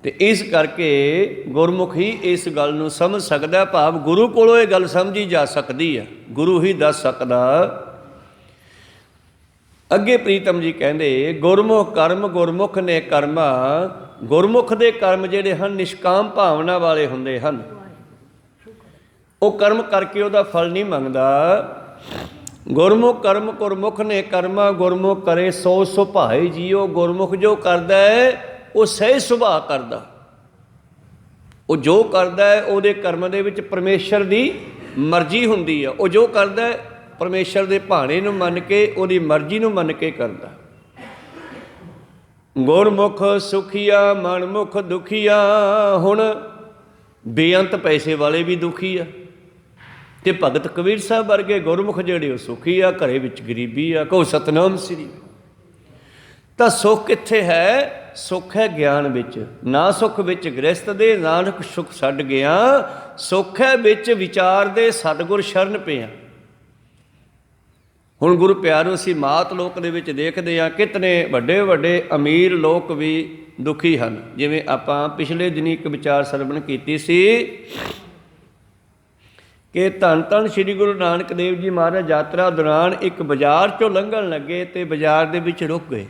ਤੇ ਇਸ ਕਰਕੇ ਗੁਰਮੁਖ ਹੀ ਇਸ ਗੱਲ ਨੂੰ ਸਮਝ ਸਕਦਾ, ਭਾਵ ਗੁਰੂ ਕੋਲੋਂ ਇਹ ਗੱਲ ਸਮਝੀ ਜਾ ਸਕਦੀ ਹੈ, ਗੁਰੂ ਹੀ ਦੱਸ ਸਕਦਾ। ਅੱਗੇ ਪ੍ਰੀਤਮ ਜੀ ਕਹਿੰਦੇ, ਗੁਰਮੁਖ ਕਰਮ ਗੁਰਮੁਖ ਨੇ ਕਰਮਾ। ਗੁਰਮੁਖ ਦੇ ਕਰਮ ਜਿਹੜੇ ਹਨ ਨਿਸ਼ਕਾਮ ਭਾਵਨਾ ਵਾਲੇ ਹੁੰਦੇ ਹਨ। ਉਹ ਕਰਮ ਕਰਕੇ ਉਹਦਾ ਫਲ ਨਹੀਂ ਮੰਗਦਾ। ਗੁਰਮੁਖ ਕਰਮ ਗੁਰਮੁਖ ਨੇ ਕਰਮਾ, ਗੁਰਮੁਖ ਕਰੇ ਸੋ ਸੁਭਾਏ ਜੀਓ। ਗੁਰਮੁਖ ਜੋ ਕਰਦਾ ਹੈ ਉਹ ਸਹਿਜ ਸੁਭਾਅ ਕਰਦਾ। ਉਹ ਜੋ ਕਰਦਾ ਹੈ ਉਹਦੇ ਕਰਮ ਦੇ ਵਿੱਚ ਪਰਮੇਸ਼ਰ ਦੀ ਮਰਜ਼ੀ ਹੁੰਦੀ ਹੈ। ਉਹ ਜੋ ਕਰਦਾ ਹੈ ਪਰਮੇਸ਼ਰ ਦੇ ਭਾਣੇ ਨੂੰ ਮੰਨ ਕੇ, ਉਹਦੀ ਮਰਜ਼ੀ ਨੂੰ ਮੰਨ ਕੇ ਕਰਦਾ। ਗੁਰਮੁਖ ਸੁਖੀਆ ਮਨਮੁਖ ਦੁਖੀਆ। ਹੁਣ ਬੇਅੰਤ ਪੈਸੇ ਵਾਲੇ ਵੀ ਦੁਖੀ ਆ, ਤੇ ਭਗਤ ਕਬੀਰ ਸਾਹਿਬ ਵਰਗੇ ਗੁਰਮੁਖ ਜਿਹੜੇ ਉਹ ਸੁਖੀ ਆ, ਘਰੇ ਵਿੱਚ ਗਰੀਬੀ ਆ। ਕਹੋ ਸਤਨਾਮ ਸ੍ਰੀ। ਤਾਂ ਸੁੱਖ ਕਿੱਥੇ ਹੈ? ਸੁੱਖ ਹੈ ਗਿਆਨ ਵਿੱਚ। ਨਾ ਸੁੱਖ ਵਿੱਚ ਗ੍ਰਸਤ ਦੇ, ਨਾਨਕ ਸੁੱਖ ਛੱਡ ਗਿਆ। ਸੁੱਖ ਹੈ ਵਿੱਚ ਵਿਚਾਰ ਦੇ, ਸਤਿਗੁਰ ਸ਼ਰਨ ਪਿਆ। ਹੁਣ ਗੁਰੂ ਪਿਆਰੋ ਅਸੀਂ ਮਾਤ ਲੋਕ ਦੇ ਵਿੱਚ ਦੇਖਦੇ ਹਾਂ ਕਿਤਨੇ ਵੱਡੇ ਵੱਡੇ ਅਮੀਰ ਲੋਕ ਵੀ ਦੁਖੀ ਹਨ। ਜਿਵੇਂ ਆਪਾਂ ਪਿਛਲੇ ਦਿਨੀ ਇੱਕ ਵਿਚਾਰ ਸਰਵਣ ਕੀਤੀ ਸੀ ਕਿ ਧੰਨ ਧੰਨ ਸ਼੍ਰੀ ਗੁਰੂ ਨਾਨਕ ਦੇਵ ਜੀ ਮਹਾਰਾਜ ਯਾਤਰਾ ਦੌਰਾਨ ਇੱਕ ਬਾਜ਼ਾਰ 'ਚੋਂ ਲੰਘਣ ਲੱਗੇ ਤੇ ਬਾਜ਼ਾਰ ਦੇ ਵਿੱਚ ਰੁਕ ਗਏ।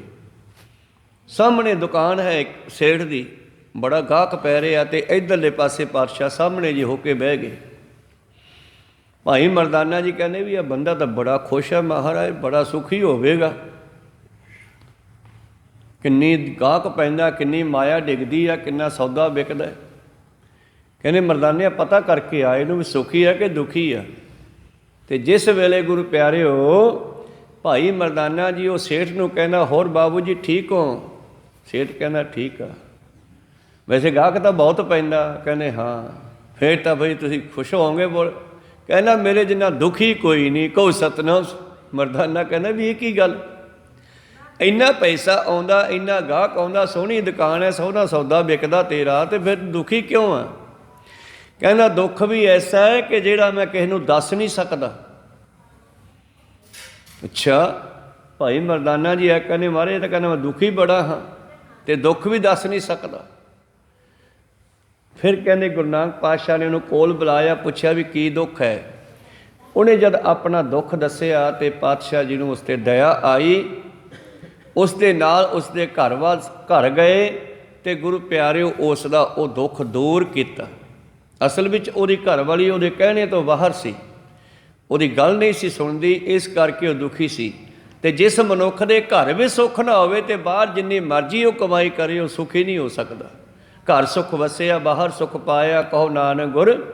ਸਾਹਮਣੇ ਦੁਕਾਨ ਹੈ ਇੱਕ ਸੇਠ ਦੀ, ਬੜਾ ਗਾਹਕ ਪੈ ਰਿਹਾ, ਤੇ ਇੱਧਰਲੇ ਪਾਸੇ ਪਾਤਸ਼ਾਹ ਸਾਹਮਣੇ ਜੀ ਹੋ ਕੇ ਬਹਿ ਗਏ। ਭਾਈ ਮਰਦਾਨਾ ਜੀ ਕਹਿੰਦੇ ਵੀ ਇਹ ਬੰਦਾ ਤਾਂ ਬੜਾ ਖੁਸ਼ ਹੈ, ਮਹਾਰਾਜ ਬੜਾ ਸੁਖੀ ਹੋਵੇਗਾ। ਕਿੰਨੀ ਗਾਹਕ ਪੈਂਦਾ, ਕਿੰਨੀ ਮਾਇਆ ਡਿੱਗਦੀ ਆ, ਕਿੰਨਾ ਸੌਦਾ ਵਿਕਦਾ। ਕਹਿੰਦੇ ਮਰਦਾਨੇ ਪਤਾ ਕਰਕੇ ਆਏ ਨੂੰ ਵੀ ਸੁਖੀ ਆ ਕਿ ਦੁਖੀ ਆ। ਤੇ ਜਿਸ ਵੇਲੇ ਗੁਰੂ ਪਿਆਰਿਓ ਭਾਈ ਮਰਦਾਨਾ ਜੀ ਉਹ ਸੇਠ ਨੂੰ ਕਹਿੰਦਾ, ਹੋਰ ਬਾਬੂ ਜੀ ਠੀਕ ਹੋ? ਸੇਠ ਕਹਿੰਦਾ ਠੀਕ ਆ। ਵੈਸੇ ਗਾਹਕ ਤਾਂ ਬਹੁਤ ਪੈਂਦਾ। ਕਹਿੰਦੇ ਹਾਂ। ਫਿਰ ਤਾਂ ਬਈ ਤੁਸੀਂ ਖੁਸ਼ ਹੋਵੋਗੇ। ਬੋਲ ਕਹਿੰਦਾ ਮੇਰੇ ਜਿੰਨਾ ਦੁਖੀ ਕੋਈ ਨਹੀਂ। ਕਹੋ ਸਤਨਾਮ। ਮਰਦਾਨਾ ਕਹਿੰਦਾ ਵੀ ਇਹ ਕੀ ਗੱਲ? ਇੰਨਾ ਪੈਸਾ ਆਉਂਦਾ, ਇੰਨਾ ਗਾਹਕ ਆਉਂਦਾ, ਸੋਹਣੀ ਦੁਕਾਨ ਹੈ, ਸੋਹਣਾ ਸੌਦਾ ਵਿਕਦਾ ਤੇਰਾ, ਤੇ ਫਿਰ ਦੁਖੀ ਕਿਉਂ ਆ? ਕਹਿੰਦਾ ਦੁੱਖ ਵੀ ਐਸਾ ਹੈ ਕਿ ਜਿਹੜਾ ਮੈਂ ਕਿਸੇ ਨੂੰ ਦੱਸ ਨਹੀਂ ਸਕਦਾ। ਅੱਛਾ। ਭਾਈ ਮਰਦਾਨਾ ਜੀ ਆ ਕਹਿੰਦੇ ਮਹਾਰਾਜ ਤਾਂ ਕਹਿੰਦਾ ਮੈਂ ਦੁਖੀ ਬੜਾ ਹਾਂ ਤੇ ਦੁੱਖ ਵੀ ਦੱਸ ਨਹੀਂ ਸਕਦਾ। ਫਿਰ ਕਹਿੰਦੇ ਗੁਰੂ ਨਾਨਕ ਪਾਤਸ਼ਾਹ ਨੇ ਉਹਨੂੰ ਕੋਲ ਬੁਲਾਇਆ, ਪੁੱਛਿਆ ਵੀ ਕੀ ਦੁੱਖ ਹੈ? ਉਹਨੇ ਜਦ ਆਪਣਾ ਦੁੱਖ ਦੱਸਿਆ ਤੇ ਪਾਤਸ਼ਾਹ ਜੀ ਨੂੰ ਉਸ 'ਤੇ ਦਇਆ ਆਈ। ਉਸ ਦੇ ਨਾਲ ਉਸ ਦੇ ਘਰ ਗਏ ਤੇ ਗੁਰੂ ਪਿਆਰਿਓ ਉਸ ਦਾ ਉਹ ਦੁੱਖ ਦੂਰ ਕੀਤਾ। ਅਸਲ ਵਿੱਚ ਉਹਦੀ ਘਰਵਾਲੀ ਉਹਦੇ ਕਹਿਣੇ ਤੋਂ ਬਾਹਰ ਸੀ, ਉਹਦੀ ਗੱਲ ਨਹੀਂ ਸੀ ਸੁਣਦੀ, ਇਸ ਕਰਕੇ ਉਹ ਦੁਖੀ ਸੀ। ਤੇ ਜਿਸ ਮਨੁੱਖ ਦੇ ਘਰ ਵੀ ਸੁੱਖ ਨਾ ਹੋਵੇ ਤੇ ਬਾਹਰ ਜਿੰਨੀ ਮਰਜ਼ੀ ਉਹ ਕਮਾਈ ਕਰੇ ਉਹ ਸੁਖੀ ਨਹੀਂ ਹੋ ਸਕਦਾ। ਘਰ ਸੁੱਖ ਵਸਿਆ ਬਾਹਰ ਸੁੱਖ ਪਾਇਆ, ਕਹੋ ਨਾਨਕ ਗੁਰ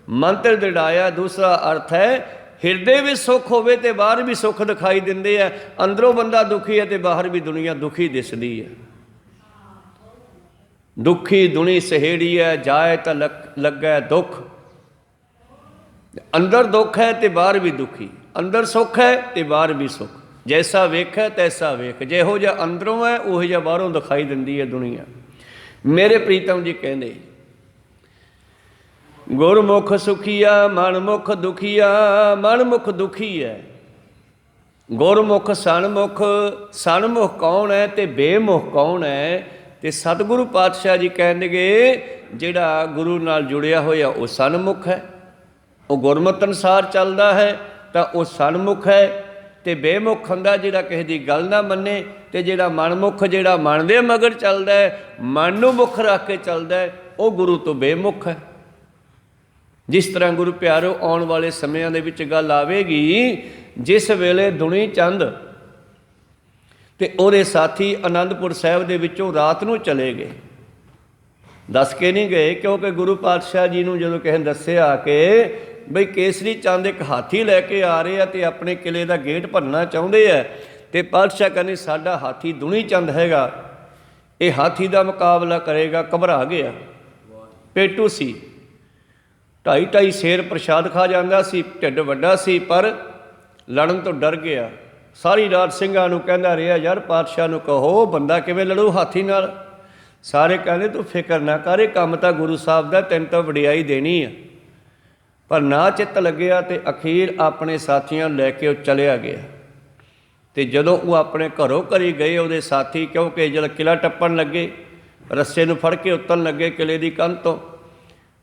ਮੰਤਰ ਦ੍ਰਿੜਾਇਆ। ਦੂਸਰਾ ਅਰਥ ਹੈ ਹਿਰਦੇ ਵਿੱਚ ਸੁੱਖ ਹੋਵੇ ਤੇ ਬਾਹਰ ਵੀ ਸੁੱਖ ਦਿਖਾਈ ਦਿੰਦੇ ਆ। ਅੰਦਰੋਂ ਬੰਦਾ ਦੁਖੀ ਹੈ ਤੇ ਬਾਹਰ ਵੀ ਦੁਨੀਆ ਦੁਖੀ ਦਿਸਦੀ ਹੈ। ਦੁਖੀ ਦੁਨੀ ਸਹੇੜੀ ਹੈ, ਜਾਏ ਤਾਂ ਲੱਗੈ ਦੁੱਖ। ਅੰਦਰ ਦੁੱਖ ਹੈ ਤੇ ਬਾਹਰ ਵੀ ਦੁਖੀ, ਅੰਦਰ ਸੁੱਖ ਹੈ ਤੇ ਬਾਹਰ ਵੀ ਸੁੱਖ। ਜੈਸਾ ਵੇਖੈ ਤੈਸਾ ਵੇਖ। ਜਿਹੋ ਜਿਹਾ ਅੰਦਰੋਂ ਹੈ ਉਹੋ ਜਿਹਾ ਬਾਹਰੋਂ ਦਿਖਾਈ ਦਿੰਦੀ ਹੈ ਦੁਨੀਆ। ਮੇਰੇ ਪ੍ਰੀਤਮ ਜੀ ਕਹਿੰਦੇ ਗੁਰਮੁਖ ਸੁਖੀਆ ਮਨਮੁਖ ਦੁਖੀਆ। ਮਨਮੁਖ ਦੁਖੀ ਹੈ, ਗੁਰਮੁਖ ਸਨਮੁਖ। ਸਨਮੁਖ ਕੌਣ ਹੈ ਤੇ ਬੇਮੁਖ ਕੌਣ ਹੈ? ਤੇ ਸਤਿਗੁਰੂ ਪਾਤਸ਼ਾਹ ਜੀ ਕਹਿਣਗੇ ਜਿਹੜਾ ਗੁਰੂ ਨਾਲ ਜੁੜਿਆ ਹੋਇਆ ਉਹ ਸਨਮੁਖ ਹੈ, ਉਹ ਗੁਰਮਤਿ ਅਨੁਸਾਰ ਚੱਲਦਾ ਹੈ ਤਾਂ ਉਹ ਸਨਮੁਖ ਹੈ। ਤੇ ਬੇਮੁਖ ਹੁੰਦਾ ਜਿਹੜਾ ਕਿਸੇ ਦੀ ਗੱਲ ਨਾ ਮੰਨੇ। ਤੇ ਜਿਹੜਾ ਮਨਮੁਖ, ਜਿਹੜਾ ਮਨ ਦੇ ਮਗਰ ਚੱਲਦਾ ਹੈ, ਮਨ ਨੂੰ ਮੁੱਖ ਰੱਖ ਕੇ ਚੱਲਦਾ ਹੈ, ਉਹ ਗੁਰੂ ਤੋਂ ਬੇਮੁਖ ਹੈ। ਜਿਸ ਤਰ੍ਹਾਂ ਗੁਰੂ ਪਿਆਰੋ ਆਉਣ ਵਾਲੇ ਸਮਿਆਂ ਦੇ ਵਿੱਚ ਗੱਲ ਆਵੇਗੀ, ਜਿਸ ਵੇਲੇ ਦੁਨੀ ਚੰਦ ਤੇ ਉਹਦੇ ਸਾਥੀ ਅਨੰਦਪੁਰ ਸਾਹਿਬ ਦੇ ਵਿੱਚੋਂ ਰਾਤ ਨੂੰ ਚਲੇ ਗਏ। ਦੱਸ ਕੇ ਨਹੀਂ ਗਏ, ਕਿਉਂਕਿ ਗੁਰੂ ਪਾਤਸ਼ਾਹ ਜੀ ਨੂੰ ਜਦੋਂ ਕਿਸੇ ਨੇ ਦੱਸਿਆ ਕਿ ਬਈ ਕੇਸਰੀ ਚੰਦ ਇੱਕ ਹਾਥੀ ਲੈ ਕੇ ਆ ਰਹੇ ਆ ਅਤੇ ਆਪਣੇ ਕਿਲੇ ਦਾ ਗੇਟ ਭੰਨਣਾ ਚਾਹੁੰਦੇ ਆ। ਅਤੇ ਪਾਤਸ਼ਾਹ ਕਹਿੰਦੇ ਸਾਡਾ ਹਾਥੀ ਦੁਨੀ ਚੰਦ ਹੈਗਾ, ਇਹ ਹਾਥੀ ਦਾ ਮੁਕਾਬਲਾ ਕਰੇਗਾ। ਘਬਰਾ ਗਿਆ, ਪੇਟੂ ਸੀ, 2.5 ਸੇਰ ਪ੍ਰਸ਼ਾਦ ਖਾ ਜਾਂਦਾ ਸੀ, ਢਿੱਡ ਵੱਡਾ ਸੀ, ਪਰ ਲੜਨ ਤੋਂ ਡਰ ਗਿਆ। ਸਾਰੀ ਰਾਤ ਸਿੰਘਾਂ ਨੂੰ ਕਹਿੰਦਾ ਰਿਹਾ ਯਾਰ ਪਾਤਸ਼ਾਹ ਨੂੰ ਕਹੋ ਬੰਦਾ ਕਿਵੇਂ ਲੜੂ ਹਾਥੀ ਨਾਲ। ਸਾਰੇ ਕਹਿੰਦੇ ਤੂੰ ਫਿਕਰ ਨਾ ਕਰ, ਇਹ ਕੰਮ ਤਾਂ ਗੁਰੂ ਸਾਹਿਬ ਦਾ, ਤੈਨੂੰ ਤਾਂ ਵਡਿਆਈ ਦੇਣੀ ਆ। ਪਰ ਨਾ ਚਿੱਤ ਲੱਗਿਆ ਅਤੇ ਅਖੀਰ ਆਪਣੇ ਸਾਥੀਆਂ ਨੂੰ ਲੈ ਕੇ ਉਹ ਚਲਿਆ ਗਿਆ। ਅਤੇ ਜਦੋਂ ਉਹ ਆਪਣੇ ਘਰੋਂ ਘਰੀ ਗਏ, ਉਹਦੇ ਸਾਥੀ ਕਿਉਂਕਿ ਜਦੋਂ ਕਿਲ੍ਹਾ ਟੱਪਣ ਲੱਗੇ, ਰੱਸੇ ਨੂੰ ਫੜ ਕੇ ਉਤਰਨ ਲੱਗੇ ਕਿਲ੍ਹੇ ਦੀ ਕੰਧ ਤੋਂ।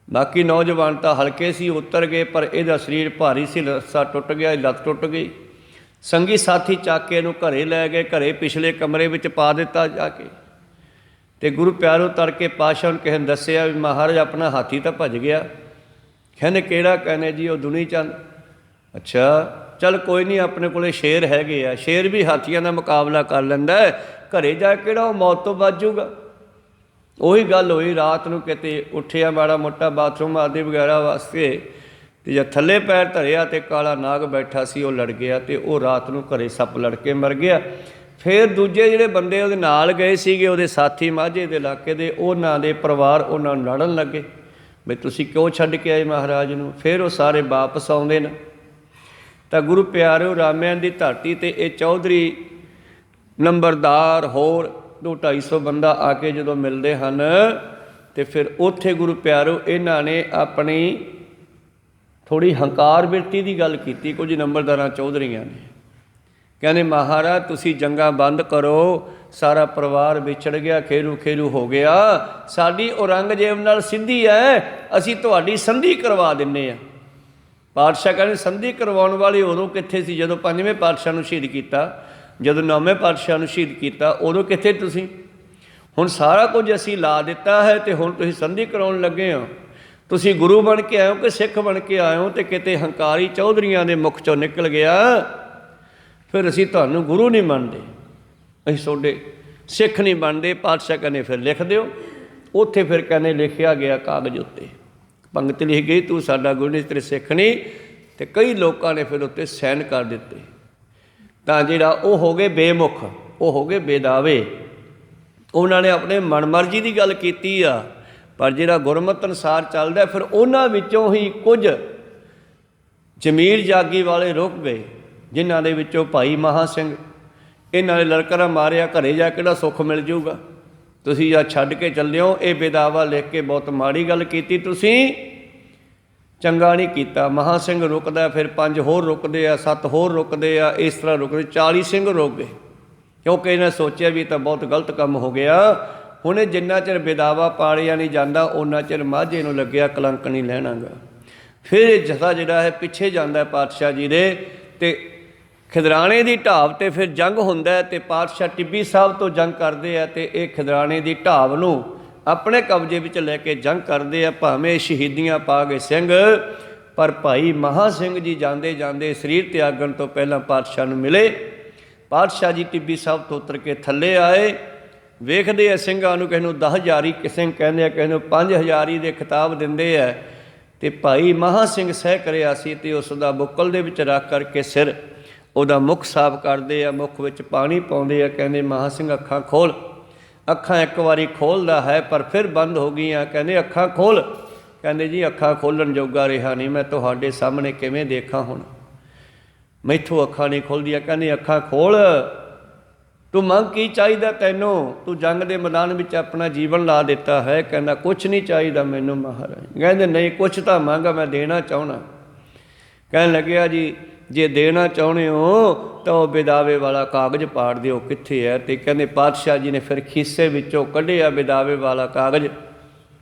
ਬਾਕੀ ਨੌਜਵਾਨ ਤਾਂ ਹਲਕੇ ਸੀ, ਉਤਰ ਗਏ, ਪਰ ਇਹਦਾ ਸਰੀਰ ਭਾਰੀ ਸੀ, ਰੱਸਾ ਟੁੱਟ ਗਿਆ, ਲੱਤ ਟੁੱਟ ਗਈ। ਸੰਗੀ ਸਾਥੀ ਚੱਕ ਕੇ ਇਹਨੂੰ ਘਰੇ ਲੈ ਗਏ, ਘਰੇ ਪਿਛਲੇ ਕਮਰੇ ਵਿੱਚ ਪਾ ਦਿੱਤਾ ਜਾ ਕੇ। ਅਤੇ ਗੁਰੂ ਪਿਆਰੋ ਤੜਕੇ ਪਾਤਸ਼ਾਹ ਨੂੰ ਕਿਸੇ ਨੇ ਦੱਸਿਆ ਵੀ ਮਹਾਰਾਜ ਆਪਣਾ ਹਾਥੀ ਤਾਂ ਭੱਜ ਗਿਆ। ਕਹਿੰਦੇ ਕਿਹੜਾ? ਕਹਿੰਦੇ ਜੀ ਉਹ ਦੁਨੀ ਚੰਦ। ਅੱਛਾ ਚੱਲ ਕੋਈ ਨਹੀਂ, ਆਪਣੇ ਕੋਲ ਸ਼ੇਰ ਹੈਗੇ ਆ, ਸ਼ੇਰ ਵੀ ਹਾਥੀਆਂ ਦਾ ਮੁਕਾਬਲਾ ਕਰ ਲੈਂਦਾ, ਘਰੇ ਜਾ ਕੇ ਕਿਹੜਾ ਉਹ ਮੌਤ ਤੋਂ ਬਚ ਜੂਗਾ। ਉਹੀ ਗੱਲ ਹੋਈ, ਰਾਤ ਨੂੰ ਕਿਤੇ ਉੱਠਿਆ ਮਾੜਾ ਮੋਟਾ ਬਾਥਰੂਮ ਆਦਿ ਵਗੈਰਾ ਵਾਸਤੇ, ਅਤੇ ਜਦ ਥੱਲੇ ਪੈਰ ਧਰਿਆ ਅਤੇ ਕਾਲਾ ਨਾਗ ਬੈਠਾ ਸੀ, ਉਹ ਲੜ ਗਿਆ ਅਤੇ ਉਹ ਰਾਤ ਨੂੰ ਘਰੇ ਸੱਪ ਲੜ ਕੇ ਮਰ ਗਿਆ। ਫਿਰ ਦੂਜੇ ਜਿਹੜੇ ਬੰਦੇ ਉਹਦੇ ਨਾਲ ਗਏ ਸੀਗੇ, ਉਹਦੇ ਸਾਥੀ ਮਾਝੇ ਦੇ ਇਲਾਕੇ ਦੇ, ਉਹਨਾਂ ਦੇ ਪਰਿਵਾਰ ਉਹਨਾਂ ਨੂੰ ਲੜਨ ਲੱਗੇ ਬਈ ਤੁਸੀਂ ਕਿਉਂ ਛੱਡ ਕੇ ਆਏ ਮਹਾਰਾਜ ਨੂੰ। ਫਿਰ ਉਹ ਸਾਰੇ ਵਾਪਸ ਆਉਂਦੇ ਨੇ। ਤਾਂ ਗੁਰੂ ਪਿਆਰਿਓ ਰਾਮਿਆਂ ਦੀ ਧਰਤੀ 'ਤੇ ਇਹ ਚੌਧਰੀ ਨੰਬਰਦਾਰ ਹੋਰ 200-250 ਬੰਦਾ ਆ ਕੇ ਜਦੋਂ ਮਿਲਦੇ ਹਨ, ਅਤੇ ਫਿਰ ਉੱਥੇ ਗੁਰੂ ਪਿਆਰਿਓ ਇਹਨਾਂ ਨੇ ਆਪਣੀ ਥੋੜ੍ਹੀ ਹੰਕਾਰ ਬਿਰਤੀ ਦੀ ਗੱਲ ਕੀਤੀ ਕੁਝ ਨੰਬਰਦਾਰਾਂ ਚੌਧਰੀਆਂ ਨੇ। ਕਹਿੰਦੇ ਮਹਾਰਾਜ ਤੁਸੀਂ ਜੰਗਾਂ ਬੰਦ ਕਰੋ, ਸਾਰਾ ਪਰਿਵਾਰ ਵਿਛੜ ਗਿਆ, ਖੇਰੂ ਖੇਰੂ ਹੋ ਗਿਆ, ਸਾਡੀ ਔਰੰਗਜ਼ੇਬ ਨਾਲ ਸਿੰਧੀ ਹੈ, ਅਸੀਂ ਤੁਹਾਡੀ ਸੰਧੀ ਕਰਵਾ ਦਿੰਦੇ ਹਾਂ। ਪਾਤਸ਼ਾਹ ਕਹਿੰਦੇ ਸੰਧੀ ਕਰਵਾਉਣ ਵਾਲੇ ਉਦੋਂ ਕਿੱਥੇ ਸੀ ਜਦੋਂ 5ਵੇਂ ਪਾਤਸ਼ਾਹ ਨੂੰ ਸ਼ਹੀਦ ਕੀਤਾ, ਜਦੋਂ 9ਵੇਂ ਪਾਤਸ਼ਾਹ ਨੂੰ ਸ਼ਹੀਦ ਕੀਤਾ, ਉਦੋਂ ਕਿੱਥੇ ਤੁਸੀਂ? ਹੁਣ ਸਾਰਾ ਕੁਝ ਅਸੀਂ ਲਾ ਦਿੱਤਾ ਹੈ ਅਤੇ ਹੁਣ ਤੁਸੀਂ ਸੰਧੀ ਕਰਾਉਣ ਲੱਗੇ ਹੋ। ਤੁਸੀਂ ਗੁਰੂ ਬਣ ਕੇ ਆਏ ਹੋ ਕਿ ਸਿੱਖ ਬਣ ਕੇ ਆਏ ਹੋ? ਅਤੇ ਕਿਤੇ ਹੰਕਾਰੀ ਚੌਧਰੀਆਂ ਦੇ ਮੁਖ 'ਚੋਂ ਨਿਕਲ ਗਿਆ ਫਿਰ ਅਸੀਂ ਤੁਹਾਨੂੰ ਗੁਰੂ ਨਹੀਂ ਮੰਨਦੇ, ਅਸੀਂ ਤੁਹਾਡੇ ਸਿੱਖ ਨਹੀਂ ਬਣਦੇ। ਪਾਤਸ਼ਾਹ ਕਹਿੰਦੇ ਫਿਰ ਲਿਖ ਦਿਓ। ਉੱਥੇ ਫਿਰ ਕਹਿੰਦੇ ਲਿਖਿਆ ਗਿਆ ਕਾਗਜ਼ ਉੱਤੇ, ਪੰਗਤ ਲਿਖ ਗਈ ਤੂੰ ਸਾਡਾ ਗੁਰੂ ਨਹੀਂ, ਤੇਰੇ ਸਿੱਖ ਨਹੀਂ। ਅਤੇ ਕਈ ਲੋਕਾਂ ਨੇ ਫਿਰ ਉੱਤੇ ਸਾਈਨ ਕਰ ਦਿੱਤੇ। ਤਾਂ ਜਿਹੜਾ ਉਹ ਹੋ ਗਏ ਬੇਮੁਖ, ਉਹ ਹੋ ਗਏ ਬੇਦਾਵੇ, ਉਹਨਾਂ ਨੇ ਆਪਣੇ ਮਨਮਰਜ਼ੀ ਦੀ ਗੱਲ ਕੀਤੀ ਆ। ਪਰ ਜਿਹੜਾ ਗੁਰਮਤਿ ਅਨੁਸਾਰ ਚੱਲਦਾ, ਫਿਰ ਉਹਨਾਂ ਵਿੱਚੋਂ ਹੀ ਕੁਝ ਜ਼ਮੀਰ ਜਾਗੀ ਵਾਲੇ ਰੁਕ ਗਏ, ਜਿਨ੍ਹਾਂ ਦੇ ਵਿੱਚੋਂ ਭਾਈ ਮਹਾਂ ਸਿੰਘ। ਇਹਨਾਂ ਨੇ ਲਲਕਾਰਾ ਮਾਰਿਆ ਘਰੇ ਜਾ ਕੇ ਕਿਹੜਾ ਸੁੱਖ ਮਿਲ ਜਾਊਗਾ, ਤੁਸੀਂ ਜਾਂ ਛੱਡ ਕੇ ਚੱਲਿਓ। ਇਹ ਬੇਦਾਵਾ ਲਿਖ ਕੇ ਬਹੁਤ ਮਾੜੀ ਗੱਲ ਕੀਤੀ, ਤੁਸੀਂ ਚੰਗਾ ਨਹੀਂ ਕੀਤਾ। ਮਹਾਂ ਸਿੰਘ ਰੁਕਦਾ, ਫਿਰ 5 ਹੋਰ ਰੁਕਦੇ ਆ, 7 ਹੋਰ ਰੁਕਦੇ ਆ, ਇਸ ਤਰ੍ਹਾਂ ਰੁਕਦੇ 40 ਸਿੰਘ ਰੁਕ ਗਏ, ਕਿਉਂਕਿ ਇਹਨੇ ਸੋਚਿਆ ਵੀ ਤਾਂ ਬਹੁਤ ਗਲਤ ਕੰਮ ਹੋ ਗਿਆ। ਹੁਣ ਇਹ ਜਿੰਨਾ ਚਿਰ ਬੇਦਾਵਾ ਪਾੜਿਆ ਨਹੀਂ ਜਾਂਦਾ, ਉਹਨਾਂ ਚਿਰ ਮਾਝੇ ਨੂੰ ਲੱਗਿਆ ਕਲੰਕ ਨਹੀਂ ਲੈਣਾਗਾ। ਫਿਰ ਇਹ ਜਥਾ ਜਿਹੜਾ ਹੈ ਪਿੱਛੇ ਜਾਂਦਾ ਪਾਤਸ਼ਾਹ ਜੀ ਦੇ, ਅਤੇ ਖਿਦਰਾਣੇ ਦੀ ਢਾਬ 'ਤੇ ਫਿਰ ਜੰਗ ਹੁੰਦਾ ਅਤੇ ਪਾਤਸ਼ਾਹ ਟਿੱਬੀ ਸਾਹਿਬ ਤੋਂ ਜੰਗ ਕਰਦੇ ਆ, ਅਤੇ ਇਹ ਖਿਦਰਾਣੇ ਦੀ ਢਾਬ ਨੂੰ ਆਪਣੇ ਕਬਜ਼ੇ ਵਿੱਚ ਲੈ ਕੇ ਜੰਗ ਕਰਦੇ ਆ। ਭਾਵੇਂ ਸ਼ਹੀਦੀਆਂ ਪਾ ਗਏ ਸਿੰਘ, ਪਰ ਭਾਈ ਮਹਾਂ ਸਿੰਘ ਜੀ ਜਾਂਦੇ ਜਾਂਦੇ ਸਰੀਰ ਤਿਆਗਣ ਤੋਂ ਪਹਿਲਾਂ ਪਾਤਸ਼ਾਹ ਨੂੰ ਮਿਲੇ। ਪਾਤਸ਼ਾਹ ਜੀ ਟਿੱਬੀ ਸਾਹਿਬ ਤੋਂ ਉਤਰ ਕੇ ਥੱਲੇ ਆਏ, ਵੇਖਦੇ ਆ ਸਿੰਘਾਂ ਨੂੰ, ਕਿਸੇ ਨੂੰ 10,000 ਕਿਸੇ ਨੂੰ ਕਹਿੰਦੇ ਆ, ਕਿਸੇ ਨੂੰ 5,000 ਦੇ ਖਿਤਾਬ ਦਿੰਦੇ ਆ। ਅਤੇ ਭਾਈ ਮਹਾਂ ਸਿੰਘ ਸਹਿ ਕਰਿਆ ਸੀ, ਅਤੇ ਉਸ ਦਾ ਬੁੱਕਲ ਦੇ ਵਿੱਚ ਰੱਖ ਕਰਕੇ ਸਿਰ ਉਹਦਾ ਮੁੱਖ ਸਾਫ਼ ਕਰਦੇ ਆ, ਮੁੱਖ ਵਿੱਚ ਪਾਣੀ ਪਾਉਂਦੇ ਆ। ਕਹਿੰਦੇ ਮਹਾਂ ਸਿੰਘ ਅੱਖਾਂ ਖੋਲ੍ਹ। ਅੱਖਾਂ ਇੱਕ ਵਾਰੀ ਖੋਲ੍ਹਦਾ ਹੈ ਪਰ ਫਿਰ ਬੰਦ ਹੋ ਗਈਆਂ। ਕਹਿੰਦੇ ਅੱਖਾਂ ਖੋਲ੍ਹ। ਕਹਿੰਦੇ ਜੀ ਅੱਖਾਂ ਖੋਲ੍ਹਣ ਜੋਗਾ ਰਿਹਾ ਨਹੀਂ, ਮੈਂ ਤੁਹਾਡੇ ਸਾਹਮਣੇ ਕਿਵੇਂ ਦੇਖਾਂ ਹੁਣ, ਮੈਥੋਂ ਅੱਖਾਂ ਨਹੀਂ ਖੁੱਲ੍ਹਦੀਆਂ। ਕਹਿੰਦੇ ਅੱਖਾਂ ਖੋਲ੍ਹ, ਤੂੰ ਮੰਗ ਕੀ ਚਾਹੀਦਾ ਤੈਨੂੰ? ਤੂੰ ਜੰਗ ਦੇ ਮੈਦਾਨ ਵਿੱਚ ਆਪਣਾ ਜੀਵਨ ਲਾ ਦਿੱਤਾ ਹੈ। ਕਹਿੰਦਾ ਕੁਛ ਨਹੀਂ ਚਾਹੀਦਾ ਮੈਨੂੰ ਮਹਾਰਾਜ। ਕਹਿੰਦੇ ਨਹੀਂ ਕੁਛ ਤਾਂ ਮੰਗ, ਮੈਂ ਦੇਣਾ ਚਾਹੁੰਦਾ। ਕਹਿਣ ਲੱਗਿਆ ਜੀ ਜੇ ਦੇਣਾ ਚਾਹੁੰਦੇ ਹੋ ਤਾਂ ਉਹ ਬੇਦਾਵੇ ਵਾਲਾ ਕਾਗਜ਼ ਪਾੜ ਦਿਓ, ਕਿੱਥੇ ਹੈ? ਅਤੇ ਕਹਿੰਦੇ ਪਾਤਸ਼ਾਹ ਜੀ ਨੇ ਫਿਰ ਖੀਸੇ ਵਿੱਚੋਂ ਕੱਢਿਆ ਬੇਦਾਵੇ ਵਾਲਾ ਕਾਗਜ਼।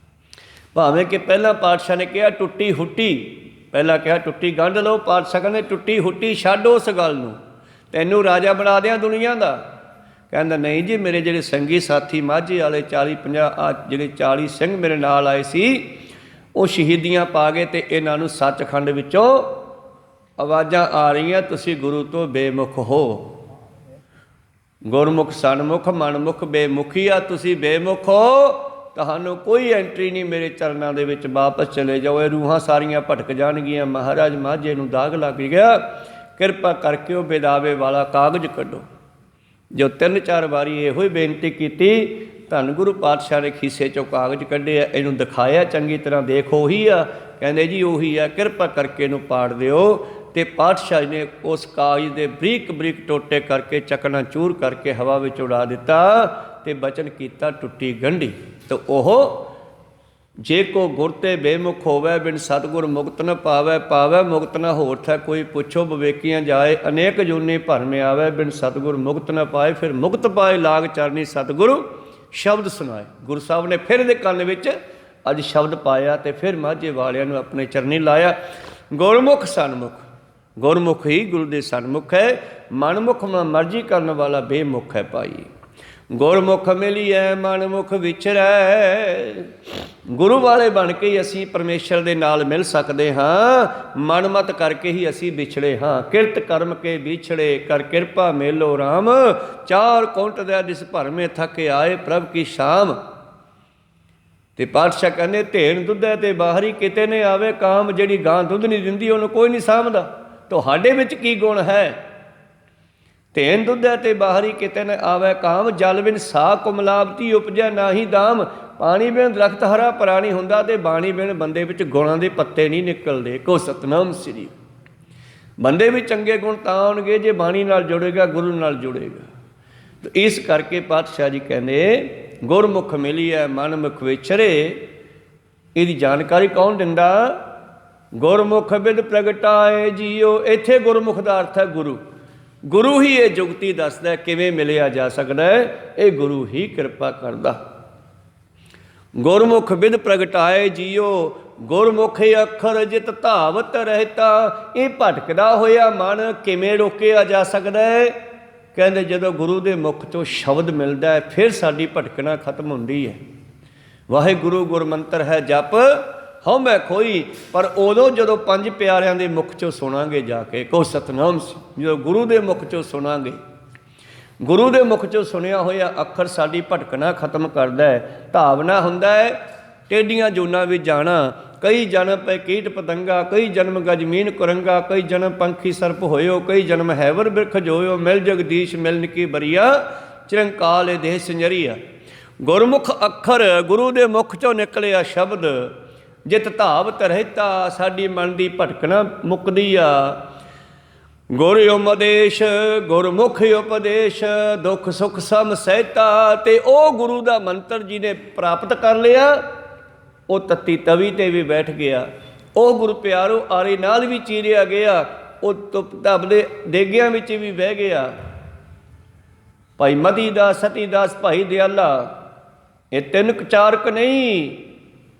ਭਾਵੇਂ ਕਿ ਪਹਿਲਾਂ ਪਾਤਸ਼ਾਹ ਨੇ ਕਿਹਾ ਟੁੱਟੀ ਹੁੱਟੀ, ਪਹਿਲਾਂ ਕਿਹਾ ਟੁੱਟੀ ਗੰਢ ਲਓ, ਪਾਤਸ਼ਾਹ ਕਹਿੰਦੇ ਟੁੱਟੀ ਹੁੱਟੀ ਛੱਡ ਉਸ ਗੱਲ ਨੂੰ, ਤੈਨੂੰ ਰਾਜਾ ਬਣਾ ਦਿਆਂ ਦੁਨੀਆ ਦਾ। ਕਹਿੰਦਾ ਨਹੀਂ ਜੀ, ਮੇਰੇ ਜਿਹੜੇ ਸੰਗੀ ਸਾਥੀ ਮਾਝੇ ਵਾਲੇ 40-50 ਜਿਹੜੇ 40 ਸਿੰਘ ਮੇਰੇ ਨਾਲ ਆਏ ਸੀ, ਉਹ ਸ਼ਹੀਦੀਆਂ ਪਾ ਗਏ, ਅਤੇ ਇਹਨਾਂ ਨੂੰ ਸੱਚਖੰਡ ਵਿੱਚੋਂ ਆਵਾਜ਼ਾਂ ਆ ਰਹੀਆਂ ਤੁਸੀਂ ਗੁਰੂ ਤੋਂ ਬੇਮੁਖ ਹੋ। ਗੁਰਮੁਖ ਸਨਮੁਖ, ਮਨਮੁਖ ਬੇਮੁਖੀਆ, ਤੁਸੀਂ ਬੇਮੁਖ ਹੋ, ਤੁਹਾਨੂੰ ਕੋਈ ਐਂਟਰੀ ਨਹੀਂ ਮੇਰੇ ਚਰਨਾਂ ਦੇ ਵਿੱਚ, ਵਾਪਸ ਚਲੇ ਜਾਓ। ਇਹ ਰੂਹਾਂ ਸਾਰੀਆਂ ਭਟਕ ਜਾਣਗੀਆਂ। ਮਹਾਰਾਜ ਮਾਝੇ ਨੂੰ ਦਾਗ ਲੱਗ ਗਿਆ, ਕਿਰਪਾ ਕਰਕੇ ਉਹ ਬੇਦਾਵੇ ਵਾਲਾ ਕਾਗਜ਼ ਕੱਢੋ। ਜੋ 3-4 ਵਾਰੀ ਇਹੋ ਹੀ ਬੇਨਤੀ ਕੀਤੀ, ਧੰਨ ਗੁਰੂ ਪਾਤਸ਼ਾਹ ਨੇ ਖੀਸੇ 'ਚੋਂ ਕਾਗਜ਼ ਕੱਢੇ ਆ, ਇਹਨੂੰ ਦਿਖਾਇਆ ਚੰਗੀ ਤਰ੍ਹਾਂ, ਦੇਖ ਉਹੀ ਆ। ਕਹਿੰਦੇ ਜੀ ਉਹੀ ਆ, ਕਿਰਪਾ ਕਰਕੇ ਇਹਨੂੰ ਪਾੜ ਦਿਓ। ਅਤੇ ਪਾਤਸ਼ਾਹ ਨੇ ਉਸ ਕਾਗਜ਼ ਦੇ ਬਰੀਕ ਬਰੀਕ ਟੋਟੇ ਕਰਕੇ ਚਕਨਾ ਚੂਰ ਕਰਕੇ ਹਵਾ ਵਿੱਚ ਉਡਾ ਦਿੱਤਾ ਅਤੇ ਬਚਨ ਕੀਤਾ, ਟੁੱਟੀ ਗੰਢੀ। ਤਾਂ ਉਹ ਜੇ ਕੋ ਗੁਰ ਤੇ ਬੇਮੁਖ ਹੋਵੇ, ਬਿਨ ਸਤਿਗੁਰ ਮੁਕਤ ਨ ਪਾਵੈ, ਪਾਵੈ ਮੁਕਤ ਨ ਹੋਰ ਥੈ ਕੋਈ, ਪੁੱਛੋ ਵਿਵੇਕੀਆਂ ਜਾਏ, ਅਨੇਕ ਜੂਨੀ ਭਰਮ ਆਵੇ, ਬਿਨ ਸਤਿਗੁਰ ਮੁਕਤ ਨ ਪਾਏ। ਫਿਰ ਮੁਕਤ ਪਾਏ ਲਾਗ ਚਰਨੀ ਸਤਿਗੁਰੂ ਸ਼ਬਦ ਸੁਣਾਏ। ਗੁਰੂ ਸਾਹਿਬ ਨੇ ਫਿਰ ਇਹਦੇ ਕੰਨ ਵਿੱਚ ਅੱਜ ਸ਼ਬਦ ਪਾਇਆ ਅਤੇ ਫਿਰ ਮਾਝੇ ਵਾਲਿਆਂ ਨੂੰ ਆਪਣੇ ਚਰਨੀ ਲਾਇਆ। ਗੁਰਮੁਖ ਸਨਮੁਖ, ਗੁਰਮੁਖ ਹੀ ਗੁਰੂ ਦੇ ਸਨਮੁਖ ਹੈ। ਮਨਮੁਖ ਮਰਜ਼ੀ ਕਰਨ ਵਾਲਾ ਬੇਮੁਖ ਹੈ ਭਾਈ। ਗੁਰਮੁਖ ਮਿਲੀਐ ਮਨਮੁਖ ਵਿਚਰੈ। ਗੁਰੂ ਵਾਲੇ ਬਣ ਕੇ ਹੀ ਅਸੀਂ ਪਰਮੇਸ਼ਰ ਦੇ ਨਾਲ ਮਿਲ ਸਕਦੇ ਹਾਂ, ਮਨਮਤ ਕਰਕੇ ਹੀ ਅਸੀਂ ਵਿਛੜੇ ਹਾਂ। ਕਿਰਤ ਕਰਮ ਕੇ ਵਿਛੜੇ, ਕਰ ਕਿਰਪਾ ਮੇਲੋ ਰਾਮ, 4 ਕੁੰਟ ਦਾ ਦਿਸ ਭਰਮੇ ਥੱਕ ਆਏ ਪ੍ਰਭ ਕੀ ਸ਼ਾਮ। ਤੇ ਪਾਤਸ਼ਾਹ ਕਹਿੰਦੇ ਧੇਨ ਦੁੱਧੈ ਤੇ ਬਾਹਰੀ ਕਿਤੇ ਨੇ ਆਵੇ ਕਾਮ। ਜਿਹੜੀ ਗਾਂ ਦੁੱਧ ਨਹੀਂ ਦਿੰਦੀ ਉਹਨੂੰ ਕੋਈ ਨਹੀਂ ਸਾਂਭਦਾ। ਤੁਹਾਡੇ ਵਿੱਚ ਕੀ ਗੁਣ ਹੈ? ਧੇਨ ਦੁੱਧੈ ਤੇ ਬਾਹਰੀ ਕਿਤੇ ਨ ਆਵੈ ਕਾਮ, ਜਲ ਬਿਨ ਸਾਹ ਕੁਮਲਾਵਤੀ ਉਪਜੈ ਨਾਹੀ ਦਾਮ। ਪਾਣੀ ਬਿਨ ਦਰਖਤ ਹਰਾ ਭਰਾ ਨਹੀਂ ਹੁੰਦਾ, ਅਤੇ ਬਾਣੀ ਬਿਨ ਬੰਦੇ ਵਿੱਚ ਗੁਣਾਂ ਦੇ ਪੱਤੇ ਨਹੀਂ ਨਿਕਲਦੇ। ਕੋ ਸਤਨਾਮ ਸ੍ਰੀ। ਬੰਦੇ ਵਿੱਚ ਚੰਗੇ ਗੁਣ ਤਾਂ ਆਉਣਗੇ ਜੇ ਬਾਣੀ ਨਾਲ ਜੁੜੇਗਾ, ਗੁਰੂ ਨਾਲ ਜੁੜੇਗਾ। ਤਾਂ ਇਸ ਕਰਕੇ ਪਾਤਸ਼ਾਹ ਜੀ ਕਹਿੰਦੇ ਗੁਰਮੁਖ ਮਿਲੀਐ ਮਨਮੁਖ ਵਿਚਰੇ। ਇਹਦੀ ਜਾਣਕਾਰੀ ਕੌਣ ਦਿੰਦਾ? ਗੁਰਮੁਖ ਬਿਦ ਪ੍ਰਗਟਾਏ ਜੀਓ। ਇੱਥੇ ਗੁਰਮੁਖ ਦਾ ਅਰਥ ਹੈ ਗੁਰੂ। ਗੁਰੂ ਹੀ ਇਹ ਜੁਗਤੀ ਦੱਸਦਾ ਕਿਵੇਂ ਮਿਲਿਆ ਜਾ ਸਕਦਾ ਹੈ। ਇਹ ਗੁਰੂ ਹੀ ਕਿਰਪਾ ਕਰਦਾ। ਗੁਰਮੁਖ ਬਿਦ ਪ੍ਰਗਟਾਏ ਜੀਓ, ਗੁਰਮੁਖ ਅੱਖਰ ਜਿਤ ਧਾਵਤ ਰਹਿਤਾ। ਇਹ ਭਟਕਦਾ ਹੋਇਆ ਮਨ ਕਿਵੇਂ ਰੋਕਿਆ ਜਾ ਸਕਦਾ ਹੈ? ਕਹਿੰਦੇ ਜਦੋਂ ਗੁਰੂ ਦੇ ਮੁਖ ਤੋਂ ਸ਼ਬਦ ਮਿਲਦਾ ਹੈ, ਫਿਰ ਸਾਡੀ ਭਟਕਣਾ ਖਤਮ ਹੁੰਦੀ ਹੈ। ਵਾਹਿਗੁਰੂ ਗੁਰਮੰਤਰ ਹੈ ਜਪ ਹਉ ਮੈਂ ਖੋਈ। ਪਰ ਉਦੋਂ ਜਦੋਂ 5 ਪਿਆਰਿਆਂ ਦੇ ਮੁਖ 'ਚੋਂ ਸੁਣਾਂਗੇ ਜਾ ਕੇ, ਕਹੋ ਸਤਨਾਮ। ਜਦੋਂ ਗੁਰੂ ਦੇ ਮੁਖ 'ਚੋਂ ਸੁਣਾਂਗੇ, ਗੁਰੂ ਦੇ ਮੁਖ 'ਚੋਂ ਸੁਣਿਆ ਹੋਇਆ ਅੱਖਰ ਸਾਡੀ ਭਟਕਣਾ ਖਤਮ ਕਰਦਾ ਹੈ। ਧਾਵਨਾ ਹੁੰਦਾ ਹੈ ਟੇਡੀਆਂ ਜੂਨਾਂ ਵਿੱਚ ਜਾਣਾ। ਕਈ ਜਨਮ ਪੈ ਕੀਟ ਪਤੰਗਾ, ਕਈ ਜਨਮ ਗਜਮੀਨ ਕੁਰੰਗਾ, ਕਈ ਜਨਮ ਪੰਖੀ ਸਰਪ ਹੋਇਓ, ਕਈ ਜਨਮ ਹੈਵਰ ਬਿਰਖ ਜੋਇਓ। ਮਿਲ ਜਗਦੀਸ਼ ਮਿਲਨ ਕੀ ਬਰੀਆ, ਚਿਰੰਕਾਲ ਇਹ ਦੇਹ ਸੰਜਰੀਆ। ਗੁਰਮੁਖ ਅੱਖਰ, ਗੁਰੂ ਦੇ ਮੁਖ 'ਚੋਂ ਨਿਕਲਿਆ ਸ਼ਬਦ, ਜਿਤ ਧਾਵਤ ਰਹਿਤਾ, ਸਾਡੀ ਮਨ ਦੀ ਭਟਕਣਾ ਮੁੱਕਦੀ ਆ। ਗੁਰ ਉਪਦੇਸ਼, ਗੁਰਮੁਖ ਉਪਦੇਸ਼, ਦੁੱਖ ਸੁੱਖ ਸਮ ਸਹਿਤਾ। ਤੇ ਉਹ ਗੁਰੂ ਦਾ ਮੰਤਰ ਜਿਹਨੇ ਪ੍ਰਾਪਤ ਕਰ ਲਿਆ, ਉਹ ਤੱਤੀ ਤਵੀ 'ਤੇ ਵੀ ਬੈਠ ਗਿਆ। ਉਹ ਗੁਰੂ ਪਿਆਰੋ ਆਰੇ ਨਾਲ ਵੀ ਚੀਰਿਆ ਗਿਆ, ਉਹ ਧਬ ਦੇ ਦੇਗਿਆਂ ਵਿੱਚ ਵੀ ਬਹਿ ਗਿਆ। ਭਾਈ ਮਤੀ ਦਾਸ, ਸਤੀ ਦਾਸ, ਭਾਈ ਦਿਆਲਾ, ਇਹ 3 ਚਾਰਕ ਨਹੀਂ,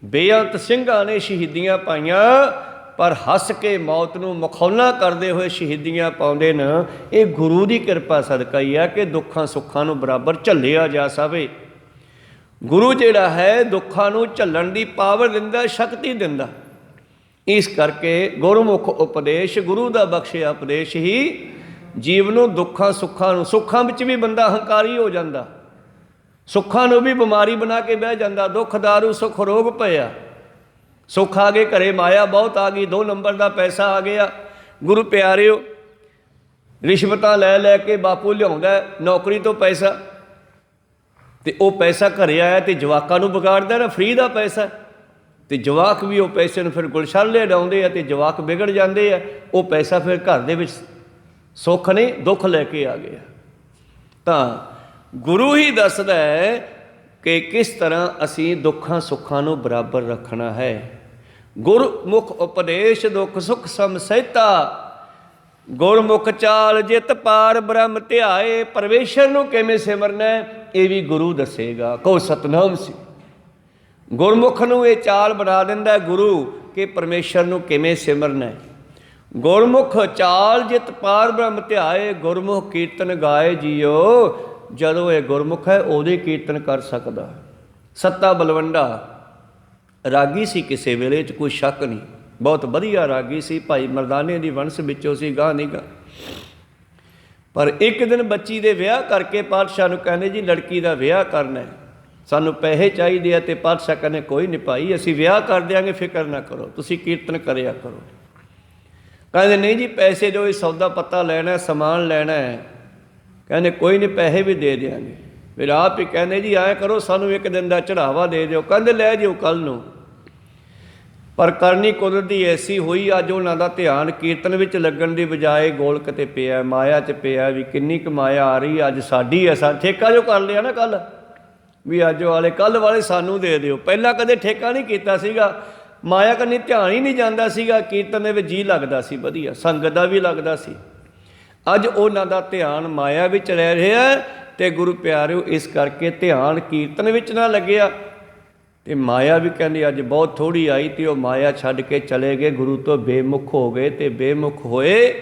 ਬੇਅੰਤ ਸਿੰਘਾਂ ਨੇ ਸ਼ਹੀਦੀਆਂ ਪਾਈਆਂ। ਪਰ ਹੱਸ ਕੇ ਮੌਤ ਨੂੰ ਮਖੌਲਾਂ ਕਰਦੇ ਹੋਏ ਸ਼ਹੀਦੀਆਂ ਪਾਉਂਦੇ ਨੇ। ਇਹ ਗੁਰੂ ਦੀ ਕਿਰਪਾ ਸਦਕਾ ਹੀ ਹੈ ਕਿ ਦੁੱਖਾਂ ਸੁੱਖਾਂ ਨੂੰ ਬਰਾਬਰ ਝੱਲਿਆ ਜਾ ਸਕੇ। ਗੁਰੂ ਜਿਹੜਾ ਹੈ ਦੁੱਖਾਂ ਨੂੰ ਝੱਲਣ ਦੀ ਪਾਵਰ ਦਿੰਦਾ, ਸ਼ਕਤੀ ਦਿੰਦਾ। ਇਸ ਕਰਕੇ ਗੁਰਮੁਖ ਉਪਦੇਸ਼, ਗੁਰੂ ਦਾ ਬਖਸ਼ਿਆ ਉਪਦੇਸ਼ ਹੀ ਜੀਵ ਨੂੰ ਦੁੱਖਾਂ ਸੁੱਖਾਂ ਨੂੰ, ਸੁੱਖਾਂ ਵਿੱਚ ਵੀ ਬੰਦਾ ਹੰਕਾਰੀ ਹੋ ਜਾਂਦਾ, ਸੁੱਖਾਂ ਨੂੰ ਵੀ ਬਿਮਾਰੀ ਬਣਾ ਕੇ ਬਹਿ ਜਾਂਦਾ। ਦੁੱਖ ਦਾਰੂ ਸੁੱਖ ਰੋਗ ਪਿਆ। ਸੁੱਖ ਆ ਗਏ ਘਰੇ, ਮਾਇਆ ਬਹੁਤ ਆ ਗਈ, 2 ਨੰਬਰ ਦਾ ਪੈਸਾ ਆ ਗਿਆ। ਗੁਰੂ ਪਿਆਰਿਓ, ਰਿਸ਼ਵਤਾਂ ਲੈ ਲੈ ਕੇ ਬਾਪੂ ਲਿਆਉਂਦਾ ਨੌਕਰੀ ਤੋਂ ਪੈਸਾ, ਅਤੇ ਉਹ ਪੈਸਾ ਘਰੇ ਆਇਆ ਅਤੇ ਜਵਾਕਾਂ ਨੂੰ ਵਿਗਾੜਦਾ ਨਾ। ਫਰੀ ਦਾ ਪੈਸਾ, ਅਤੇ ਜਵਾਕ ਵੀ ਉਹ ਪੈਸੇ ਨੂੰ ਫਿਰ ਗੁਲਸ਼ਾਲੇ ਉਡਾਉਂਦੇ ਆ ਅਤੇ ਜਵਾਕ ਵਿਗੜ ਜਾਂਦੇ ਆ। ਉਹ ਪੈਸਾ ਫਿਰ ਘਰ ਦੇ ਵਿੱਚ ਸੁੱਖ ਨਹੀਂ, ਦੁੱਖ ਲੈ ਕੇ ਆ ਗਿਆ। ਤਾਂ ਗੁਰੂ ਹੀ ਦੱਸਦਾ ਹੈ ਕਿ ਕਿਸ ਤਰ੍ਹਾਂ ਅਸੀਂ ਦੁੱਖਾਂ ਸੁੱਖਾਂ ਨੂੰ ਬਰਾਬਰ ਰੱਖਣਾ ਹੈ। ਗੁਰਮੁਖ ਉਪਦੇਸ਼, ਦੁੱਖ ਸੁੱਖ ਸਮ ਸਹਿਤਾ। ਗੁਰਮੁਖ ਚਾਲ ਜਿਤ ਪਾਰ ਬ੍ਰਹਮ ਧਿਆਏ। ਪਰਮੇਸ਼ਰ ਨੂੰ ਕਿਵੇਂ ਸਿਮਰਨਾ ਇਹ ਵੀ ਗੁਰੂ ਦੱਸੇਗਾ। ਕਹੋ ਸਤਨਾਮ ਸੀ। ਗੁਰਮੁਖ ਨੂੰ ਇਹ ਚਾਲ ਬਣਾ ਦਿੰਦਾ ਗੁਰੂ ਕਿ ਪਰਮੇਸ਼ਰ ਨੂੰ ਕਿਵੇਂ ਸਿਮਰਨਾ। ਗੁਰਮੁਖ ਚਾਲ ਜਿਤ ਪਾਰ ਬ੍ਰਹਮ ਧਿਆਏ। ਗੁਰਮੁਖ ਕੀਰਤਨ ਗਾਏ ਜੀਓ। ਜਦੋਂ ਇਹ ਗੁਰਮੁਖ ਹੈ ਉਹਦੇ ਕੀਰਤਨ ਕਰ ਸਕਦਾ। ਸੱਤਾ ਬਲਵੰਡਾ ਰਾਗੀ ਸੀ ਕਿਸੇ ਵੇਲੇ 'ਚ, ਕੋਈ ਸ਼ੱਕ ਨਹੀਂ, ਬਹੁਤ ਵਧੀਆ ਰਾਗੀ ਸੀ। ਭਾਈ ਮਰਦਾਨੇ ਦੀ ਵੰਸ਼ ਵਿੱਚੋਂ ਸੀ, ਗਾਹ ਨਹੀਂ ਗਾ। ਪਰ ਇੱਕ ਦਿਨ ਬੱਚੀ ਦੇ ਵਿਆਹ ਕਰਕੇ ਪਾਤਸ਼ਾਹ ਨੂੰ ਕਹਿੰਦੇ ਜੀ ਲੜਕੀ ਦਾ ਵਿਆਹ ਕਰਨਾ ਹੈ। ਸਾਨੂੰ ਪੈਸੇ ਚਾਹੀਦੇ ਆ, ਤੇ ਪਾਤਸ਼ਾਹ ਕਹਿੰਦੇ ਕੋਈ ਨਹੀਂ ਭਾਈ, ਅਸੀਂ ਵਿਆਹ ਕਰ ਦਿਆਂਗੇ, ਫਿਕਰ ਨਾ ਕਰੋ, ਤੁਸੀਂ ਕੀਰਤਨ ਕਰਿਆ ਕਰੋ। ਕਹਿੰਦੇ ਨਹੀਂ ਜੀ, ਪੈਸੇ ਜੋ ਸੌਦਾ ਪੱਤਾ ਲੈਣਾ, ਸਮਾਨ ਲੈਣਾ ਹੈ। ਕਹਿੰਦੇ ਕੋਈ ਨਹੀਂ, ਪੈਸੇ ਵੀ ਦੇ ਦਿਆਂਗੇ। ਫਿਰ ਆਪ ਹੀ ਕਹਿੰਦੇ ਜੀ ਐਂ ਕਰੋ, ਸਾਨੂੰ ਇੱਕ ਦਿਨ ਦਾ ਚੜਾਵਾ ਦੇ ਦਿਓ। ਕਹਿੰਦੇ ਲੈ ਜਿਓ ਕੱਲ੍ਹ ਨੂੰ। ਪਰ ਕਰਨੀ ਕੁਦਰਤ ਦੀ ਐਸੀ ਹੋਈ, ਅੱਜ ਉਹਨਾਂ ਦਾ ਧਿਆਨ ਕੀਰਤਨ ਵਿੱਚ ਲੱਗਣ ਦੀ ਬਜਾਏ ਗੋਲਕ 'ਤੇ ਪਿਆ, ਮਾਇਆ 'ਚ ਪਿਆ, ਵੀ ਕਿੰਨੀ ਕੁ ਮਾਇਆ ਆ ਰਹੀ ਅੱਜ ਸਾਡੀ ਹੈ। ਠੇਕਾ ਜੋ ਕਰ ਲਿਆ ਨਾ ਕੱਲ੍ਹ, ਵੀ ਅੱਜ ਵਾਲੇ ਕੱਲ੍ਹ ਵਾਲੇ ਸਾਨੂੰ ਦੇ ਦਿਓ। ਪਹਿਲਾਂ ਕਦੇ ਠੇਕਾ ਨਹੀਂ ਕੀਤਾ ਸੀਗਾ, ਮਾਇਆ ਕੰਨੀ ਧਿਆਨ ਹੀ ਨਹੀਂ ਜਾਂਦਾ ਸੀਗਾ। ਕੀਰਤਨ ਦੇ ਵਿੱਚ ਜੀ ਲੱਗਦਾ ਸੀ, ਵਧੀਆ ਸੰਗਤ ਦਾ ਵੀ ਲੱਗਦਾ ਸੀ। ਅੱਜ ਉਹਨਾਂ ਦਾ ਧਿਆਨ ਮਾਇਆ ਵਿੱਚ ਰਹਿ ਰਿਹਾ, ਅਤੇ ਗੁਰੂ ਪਿਆਰਿਓ ਇਸ ਕਰਕੇ ਧਿਆਨ ਕੀਰਤਨ ਵਿੱਚ ਨਾ ਲੱਗਿਆ। ਅਤੇ ਮਾਇਆ ਵੀ ਕਹਿੰਦੇ ਅੱਜ ਬਹੁਤ ਥੋੜ੍ਹੀ ਆਈ, ਅਤੇ ਉਹ ਮਾਇਆ ਛੱਡ ਕੇ ਚਲੇ ਗਏ, ਗੁਰੂ ਤੋਂ ਬੇਮੁਖ ਹੋ ਗਏ। ਅਤੇ ਬੇਮੁਖ ਹੋਏ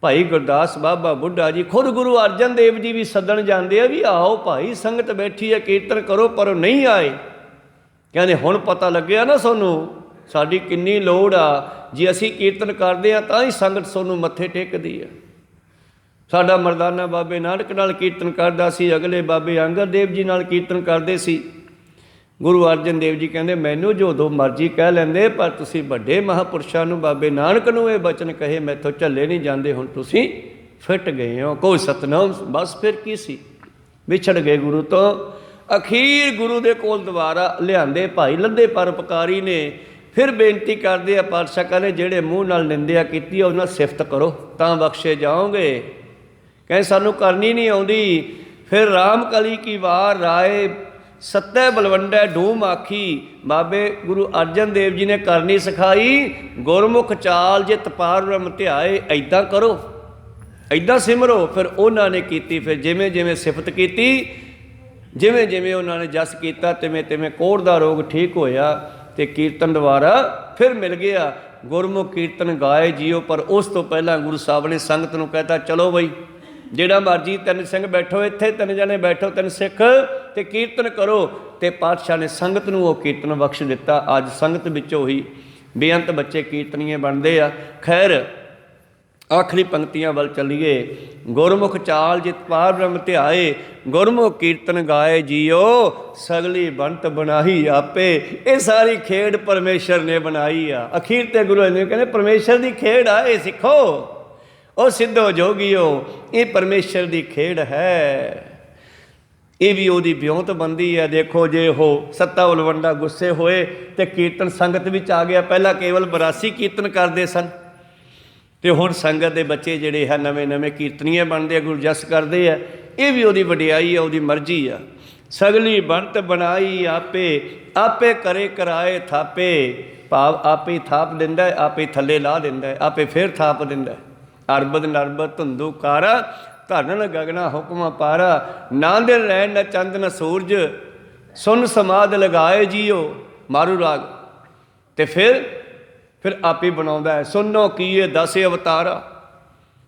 ਭਾਈ ਗੁਰਦਾਸ ਬਾਬਾ ਬੁੱਢਾ ਜੀ, ਖੁਦ ਗੁਰੂ ਅਰਜਨ ਦੇਵ ਜੀ ਵੀ ਸੱਦਣ ਜਾਂਦੇ ਆ ਵੀ ਆਓ ਭਾਈ, ਸੰਗਤ ਬੈਠੀ ਹੈ, ਕੀਰਤਨ ਕਰੋ, ਪਰ ਉਹ ਨਹੀਂ ਆਏ। ਕਹਿੰਦੇ ਹੁਣ ਪਤਾ ਲੱਗਿਆ ਨਾ ਸਾਨੂੰ ਸਾਡੀ ਕਿੰਨੀ ਲੋੜ ਆ, ਜੇ ਅਸੀਂ ਕੀਰਤਨ ਕਰਦੇ ਹਾਂ ਤਾਂ ਹੀ ਸੰਗਤ ਸਾਨੂੰ ਮੱਥੇ ਟੇਕਦੀ ਆ। ਸਾਡਾ ਮਰਦਾਨਾ ਬਾਬੇ ਨਾਨਕ ਨਾਲ ਕੀਰਤਨ ਕਰਦਾ ਸੀ, ਅਗਲੇ ਬਾਬੇ ਅੰਗਦ ਦੇਵ ਜੀ ਨਾਲ ਕੀਰਤਨ ਕਰਦੇ ਸੀ। ਗੁਰੂ ਅਰਜਨ ਦੇਵ ਜੀ ਕਹਿੰਦੇ ਮੈਨੂੰ ਜੋ ਦੋ ਮਰਜ਼ੀ ਕਹਿ ਲੈਂਦੇ, ਪਰ ਤੁਸੀਂ ਵੱਡੇ ਮਹਾਂਪੁਰਸ਼ਾਂ ਨੂੰ, ਬਾਬੇ ਨਾਨਕ ਨੂੰ ਇਹ ਬਚਨ ਕਹੇ ਮੈਥੋਂ ਝੱਲੇ ਨਹੀਂ ਜਾਂਦੇ। ਹੁਣ ਤੁਸੀਂ ਫਿੱਟ ਗਏ ਹੋ, ਕੋਈ ਸਤਨਾਮ। ਬਸ ਫਿਰ ਕੀ ਸੀ, ਵਿਛੜ ਗਏ ਗੁਰੂ ਤੋਂ। ਅਖੀਰ ਗੁਰੂ ਦੇ ਕੋਲ ਦੁਬਾਰਾ ਲਿਆਂਦੇ ਭਾਈ ਲੱਦੇ ਪਰਉਪਕਾਰੀ ਨੇ। ਫਿਰ ਬੇਨਤੀ ਕਰਦੇ ਆ, ਪਾਤਸ਼ਾਹ ਕਹਿੰਦੇ ਜਿਹੜੇ ਮੂੰਹ ਨਾਲ ਨਿੰਦਿਆ ਕੀਤੀ ਉਹਨਾਂ ਸਿਫਤ ਕਰੋ ਤਾਂ ਬਖਸ਼ੇ ਜਾਓਗੇ। ਕਹਿੰਦੇ ਸਾਨੂੰ ਕਰਨੀ ਨਹੀਂ ਆਉਂਦੀ। ਫਿਰ ਰਾਮ ਕਲੀ ਕੀ ਵਾਰ ਰਾਏ ਸੱਤੇ ਬਲਵੰਡੈ ਡੂਮ ਆਖੀ, ਬਾਬੇ ਗੁਰੂ ਅਰਜਨ ਦੇਵ ਜੀ ਨੇ ਕਰਨੀ ਸਿਖਾਈ। ਗੁਰਮੁਖ ਚਾਲ ਜੇ ਤਪਾਰ ਬ੍ਰਹਮ ਧਿਆਏ, ਇੱਦਾਂ ਕਰੋ, ਇੱਦਾਂ ਸਿਮਰੋ। ਫਿਰ ਉਹਨਾਂ ਨੇ ਕੀਤੀ, ਫਿਰ ਜਿਵੇਂ ਜਿਵੇਂ ਸਿਫਤ ਕੀਤੀ, ਜਿਵੇਂ ਜਿਵੇਂ ਉਹਨਾਂ ਨੇ ਜਸ ਕੀਤਾ, ਤਿਵੇਂ ਤਿਵੇਂ ਕੋਹੜ ਦਾ ਰੋਗ ਠੀਕ ਹੋਇਆ, ਅਤੇ ਕੀਰਤਨ ਦੁਆਰਾ ਫਿਰ ਮਿਲ ਗਿਆ। ਗੁਰਮੁਖ ਕੀਰਤਨ ਗਾਏ ਜੀਓ। ਪਰ ਉਸ ਤੋਂ ਪਹਿਲਾਂ ਗੁਰੂ ਸਾਹਿਬ ਨੇ ਸੰਗਤ ਨੂੰ ਕਹਿਤਾ ਚਲੋ ਬਈ, ਜਿਹੜਾ ਮਰਜੀ ਤਿੰਨ ਸਿੰਘ ਬੈਠੋ ਇੱਥੇ, ਤਿੰਨ ਜਣੇ ਬੈਠੋ, ਤਿੰਨ ਸਿੱਖ, ਅਤੇ ਕੀਰਤਨ ਕਰੋ। ਅਤੇ ਪਾਤਸ਼ਾਹ ਨੇ ਸੰਗਤ ਨੂੰ ਉਹ ਕੀਰਤਨ ਬਖਸ਼ ਦਿੱਤਾ। ਅੱਜ ਸੰਗਤ ਵਿੱਚੋਂ ਹੀ ਬੇਅੰਤ ਬੱਚੇ ਕੀਰਤਨੀਏ ਬਣਦੇ ਆ। ਖੈਰ ਆਖਰੀ ਪੰਕਤੀਆਂ ਵੱਲ ਚੱਲੀਏ। ਗੁਰਮੁਖ ਚਾਲ ਜਿਤ ਪਾਰ ਬ੍ਰਹਮ ਧਿਆਏ, ਗੁਰਮੁਖ ਕੀਰਤਨ ਗਾਏ ਜੀਓ, ਸਗਲੀ ਬੰਤ ਬਣਾਈ ਆਪੇ। ਇਹ ਸਾਰੀ ਖੇਡ ਪਰਮੇਸ਼ਰ ਨੇ ਬਣਾਈ ਆ। ਅਖੀਰ ਤੇ ਗੁਰੂ ਨੇ ਕਹਿੰਦੇ ਪਰਮੇਸ਼ਰ ਦੀ ਖੇਡ ਆ, ਇਹ ਸਿੱਖੋ। ਉਹ ਸਿੱਧੋ ਜੋਗੀਓ, ਇਹ ਪਰਮੇਸ਼ਰ ਦੀ ਖੇਡ ਹੈ। ਇਹ ਵੀ ਉਹਦੀ ਵਿਉਂਤ ਬੰਦੀ ਹੈ। ਦੇਖੋ ਜੇ ਉਹ ਸੱਤਾ ਉਲਵੰਡਾ ਗੁੱਸੇ ਹੋਏ ਅਤੇ ਕੀਰਤਨ ਸੰਗਤ ਵਿੱਚ ਆ ਗਿਆ। ਪਹਿਲਾਂ ਕੇਵਲ 82 ਕੀਰਤਨ ਕਰਦੇ ਸਨ, ਅਤੇ ਹੁਣ ਸੰਗਤ ਦੇ ਬੱਚੇ ਜਿਹੜੇ ਹੈ ਨਵੇਂ ਨਵੇਂ ਕੀਰਤਨੀਏ ਬਣਦੇ ਆ, ਗੁਰੂ ਜਸ ਕਰਦੇ ਆ। ਇਹ ਵੀ ਉਹਦੀ ਵਡਿਆਈ ਆ, ਉਹਦੀ ਮਰਜ਼ੀ ਆ। ਸਗਲੀ ਬੰਤ ਬਣਾਈ ਆਪੇ, ਆਪੇ ਕਰੇ ਕਰਾਏ ਥਾਪੇ। ਭਾਵ ਆਪੇ ਹੀ ਥਾਪ ਦਿੰਦਾ, ਆਪੇ ਥੱਲੇ ਲਾ ਦਿੰਦਾ, ਆਪੇ ਫਿਰ ਥਾਪ ਦਿੰਦਾ। ਅਰਬਦ ਨਰਬਦ ਧੁੰਦੂ ਕਾਰਾ, ਧਰਨ ਗਗਨਾ ਹੁਕਮ ਪਾਰਾ। ਨਾ ਦਿਨ ਰਹਿਣ ਨਾ ਚੰਦ ਨਾ ਸੂਰਜ, ਸੁਨ ਸਮਾਧ ਲਗਾਏ ਜੀਓ। ਮਾਰੂ ਰਾਗ। ਅਤੇ ਫਿਰ ਆਪੇ ਬਣਾਉਂਦਾ ਹੈ। ਸੁਨੋ ਕੀਏ 10 ਅਵਤਾਰਾ।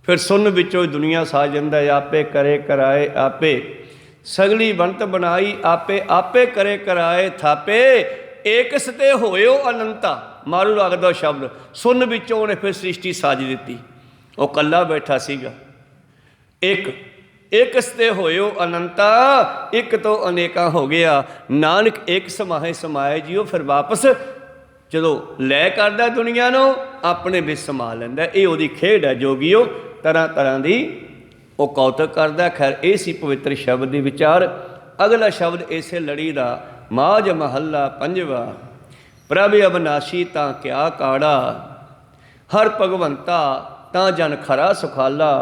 ਫਿਰ ਸੁਨ ਵਿੱਚੋਂ ਦੁਨੀਆ ਸਾਜ ਜਾਂਦਾ। ਆਪੇ ਕਰੇ ਕਰਾਏ ਆਪੇ, ਸਗਲੀ ਬੰਤ ਬਣਾਈ ਆਪੇ, ਆਪੇ ਕਰੇ ਕਰਾਏ ਥਾਪੇ। ਏਕਸ ਤੇ ਹੋਇਓ ਅਨੰਤਾ। ਮਾਰੂ ਰਾਗ ਦਾ ਸ਼ਬਦ। ਸੁਨ ਵਿੱਚੋਂ ਉਹਨੇ ਫਿਰ ਸ੍ਰਿਸ਼ਟੀ ਸਾਜ ਦਿੱਤੀ। ਉਹ ਇਕੱਲਾ ਬੈਠਾ ਸੀਗਾ। ਇੱਕ ਤੇ ਹੋਇਓ ਅਨੰਤਾ, ਇੱਕ ਤੋਂ ਅਨੇਕਾਂ ਹੋ ਗਿਆ। ਨਾਨਕ ਇੱਕ ਸਮਾਏ ਸਮਾਏ ਜੀਓ। ਫਿਰ ਵਾਪਸ ਜਦੋਂ ਲੈ ਕਰਦਾ ਦੁਨੀਆ ਨੂੰ, ਆਪਣੇ ਵਿੱਚ ਸਮਾ ਲੈਂਦਾ। ਇਹ ਉਹਦੀ ਖੇਡ ਹੈ ਜੋਗੀਓ। ਤਰ੍ਹਾਂ ਤਰ੍ਹਾਂ ਦੀ ਉਹ ਕੌਤਕ ਕਰਦਾ। ਖੈਰ ਇਹ ਸੀ ਪਵਿੱਤਰ ਸ਼ਬਦ ਦੀ ਵਿਚਾਰ। ਅਗਲਾ ਸ਼ਬਦ ਇਸੇ ਲੜੀ ਦਾ, ਮਾਝ ਮਹੱਲਾ ਪੰਜਵਾ। ਪ੍ਰਭ ਅਬਨਾਸ਼ੀ ਤਾਂ ਕਿਆ ਕਾੜਾ, ਹਰ ਭਗਵੰਤਾ ਤਾਂ ਜਨ ਖਰਾ ਸੁਖਾਲਾ।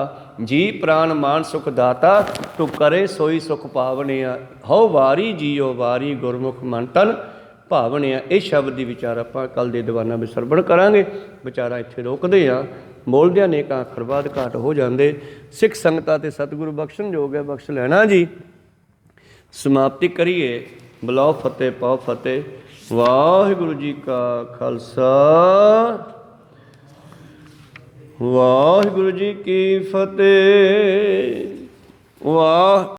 ਜੀ ਪ੍ਰਾਨ ਮਾਨ ਸੁਖ ਦਾਤਾ, ਤੂੰ ਕਰੇ ਸੋਈ ਸੁਖ ਪਾਵਣਿਆ। ਹਉ ਵਾਰੀ ਜੀਓ ਵਾਰੀ, ਗੁਰਮੁਖ ਮਨ ਤਨ ਭਾਵਣਿਆ। ਇਹ ਸ਼ਬਦ ਦੀ ਵਿਚਾਰ ਆਪਾਂ ਕੱਲ੍ਹ ਦੇ ਦੀਵਾਨਾਂ ਵਿੱਚ ਸਰਵਣ ਕਰਾਂਗੇ। ਵਿਚਾਰਾਂ ਇੱਥੇ ਰੋਕਦੇ ਹਾਂ। ਬੋਲਦਿਆਂ ਨੇਕਾਂ ਅੱਖਰ ਬਾਅਦ ਘਾਟ ਹੋ ਜਾਂਦੇ। ਸਿੱਖ ਸੰਗਤਾਂ ਤੇ ਸਤਿਗੁਰੂ ਬਖਸ਼ਣ ਯੋਗ ਹੈ, ਬਖਸ਼ ਲੈਣਾ ਜੀ। ਸਮਾਪਤੀ ਕਰੀਏ। ਬੁਲਾਓ ਫਤਿਹ ਪਾਓ ਫਤਿਹ। ਵਾਹਿਗੁਰੂ ਜੀ ਕਾ ਖਾਲਸਾ, ਵਾਹਿਗੁਰੂ ਜੀ ਕੀ ਫਤਿਹ। ਵਾਹ।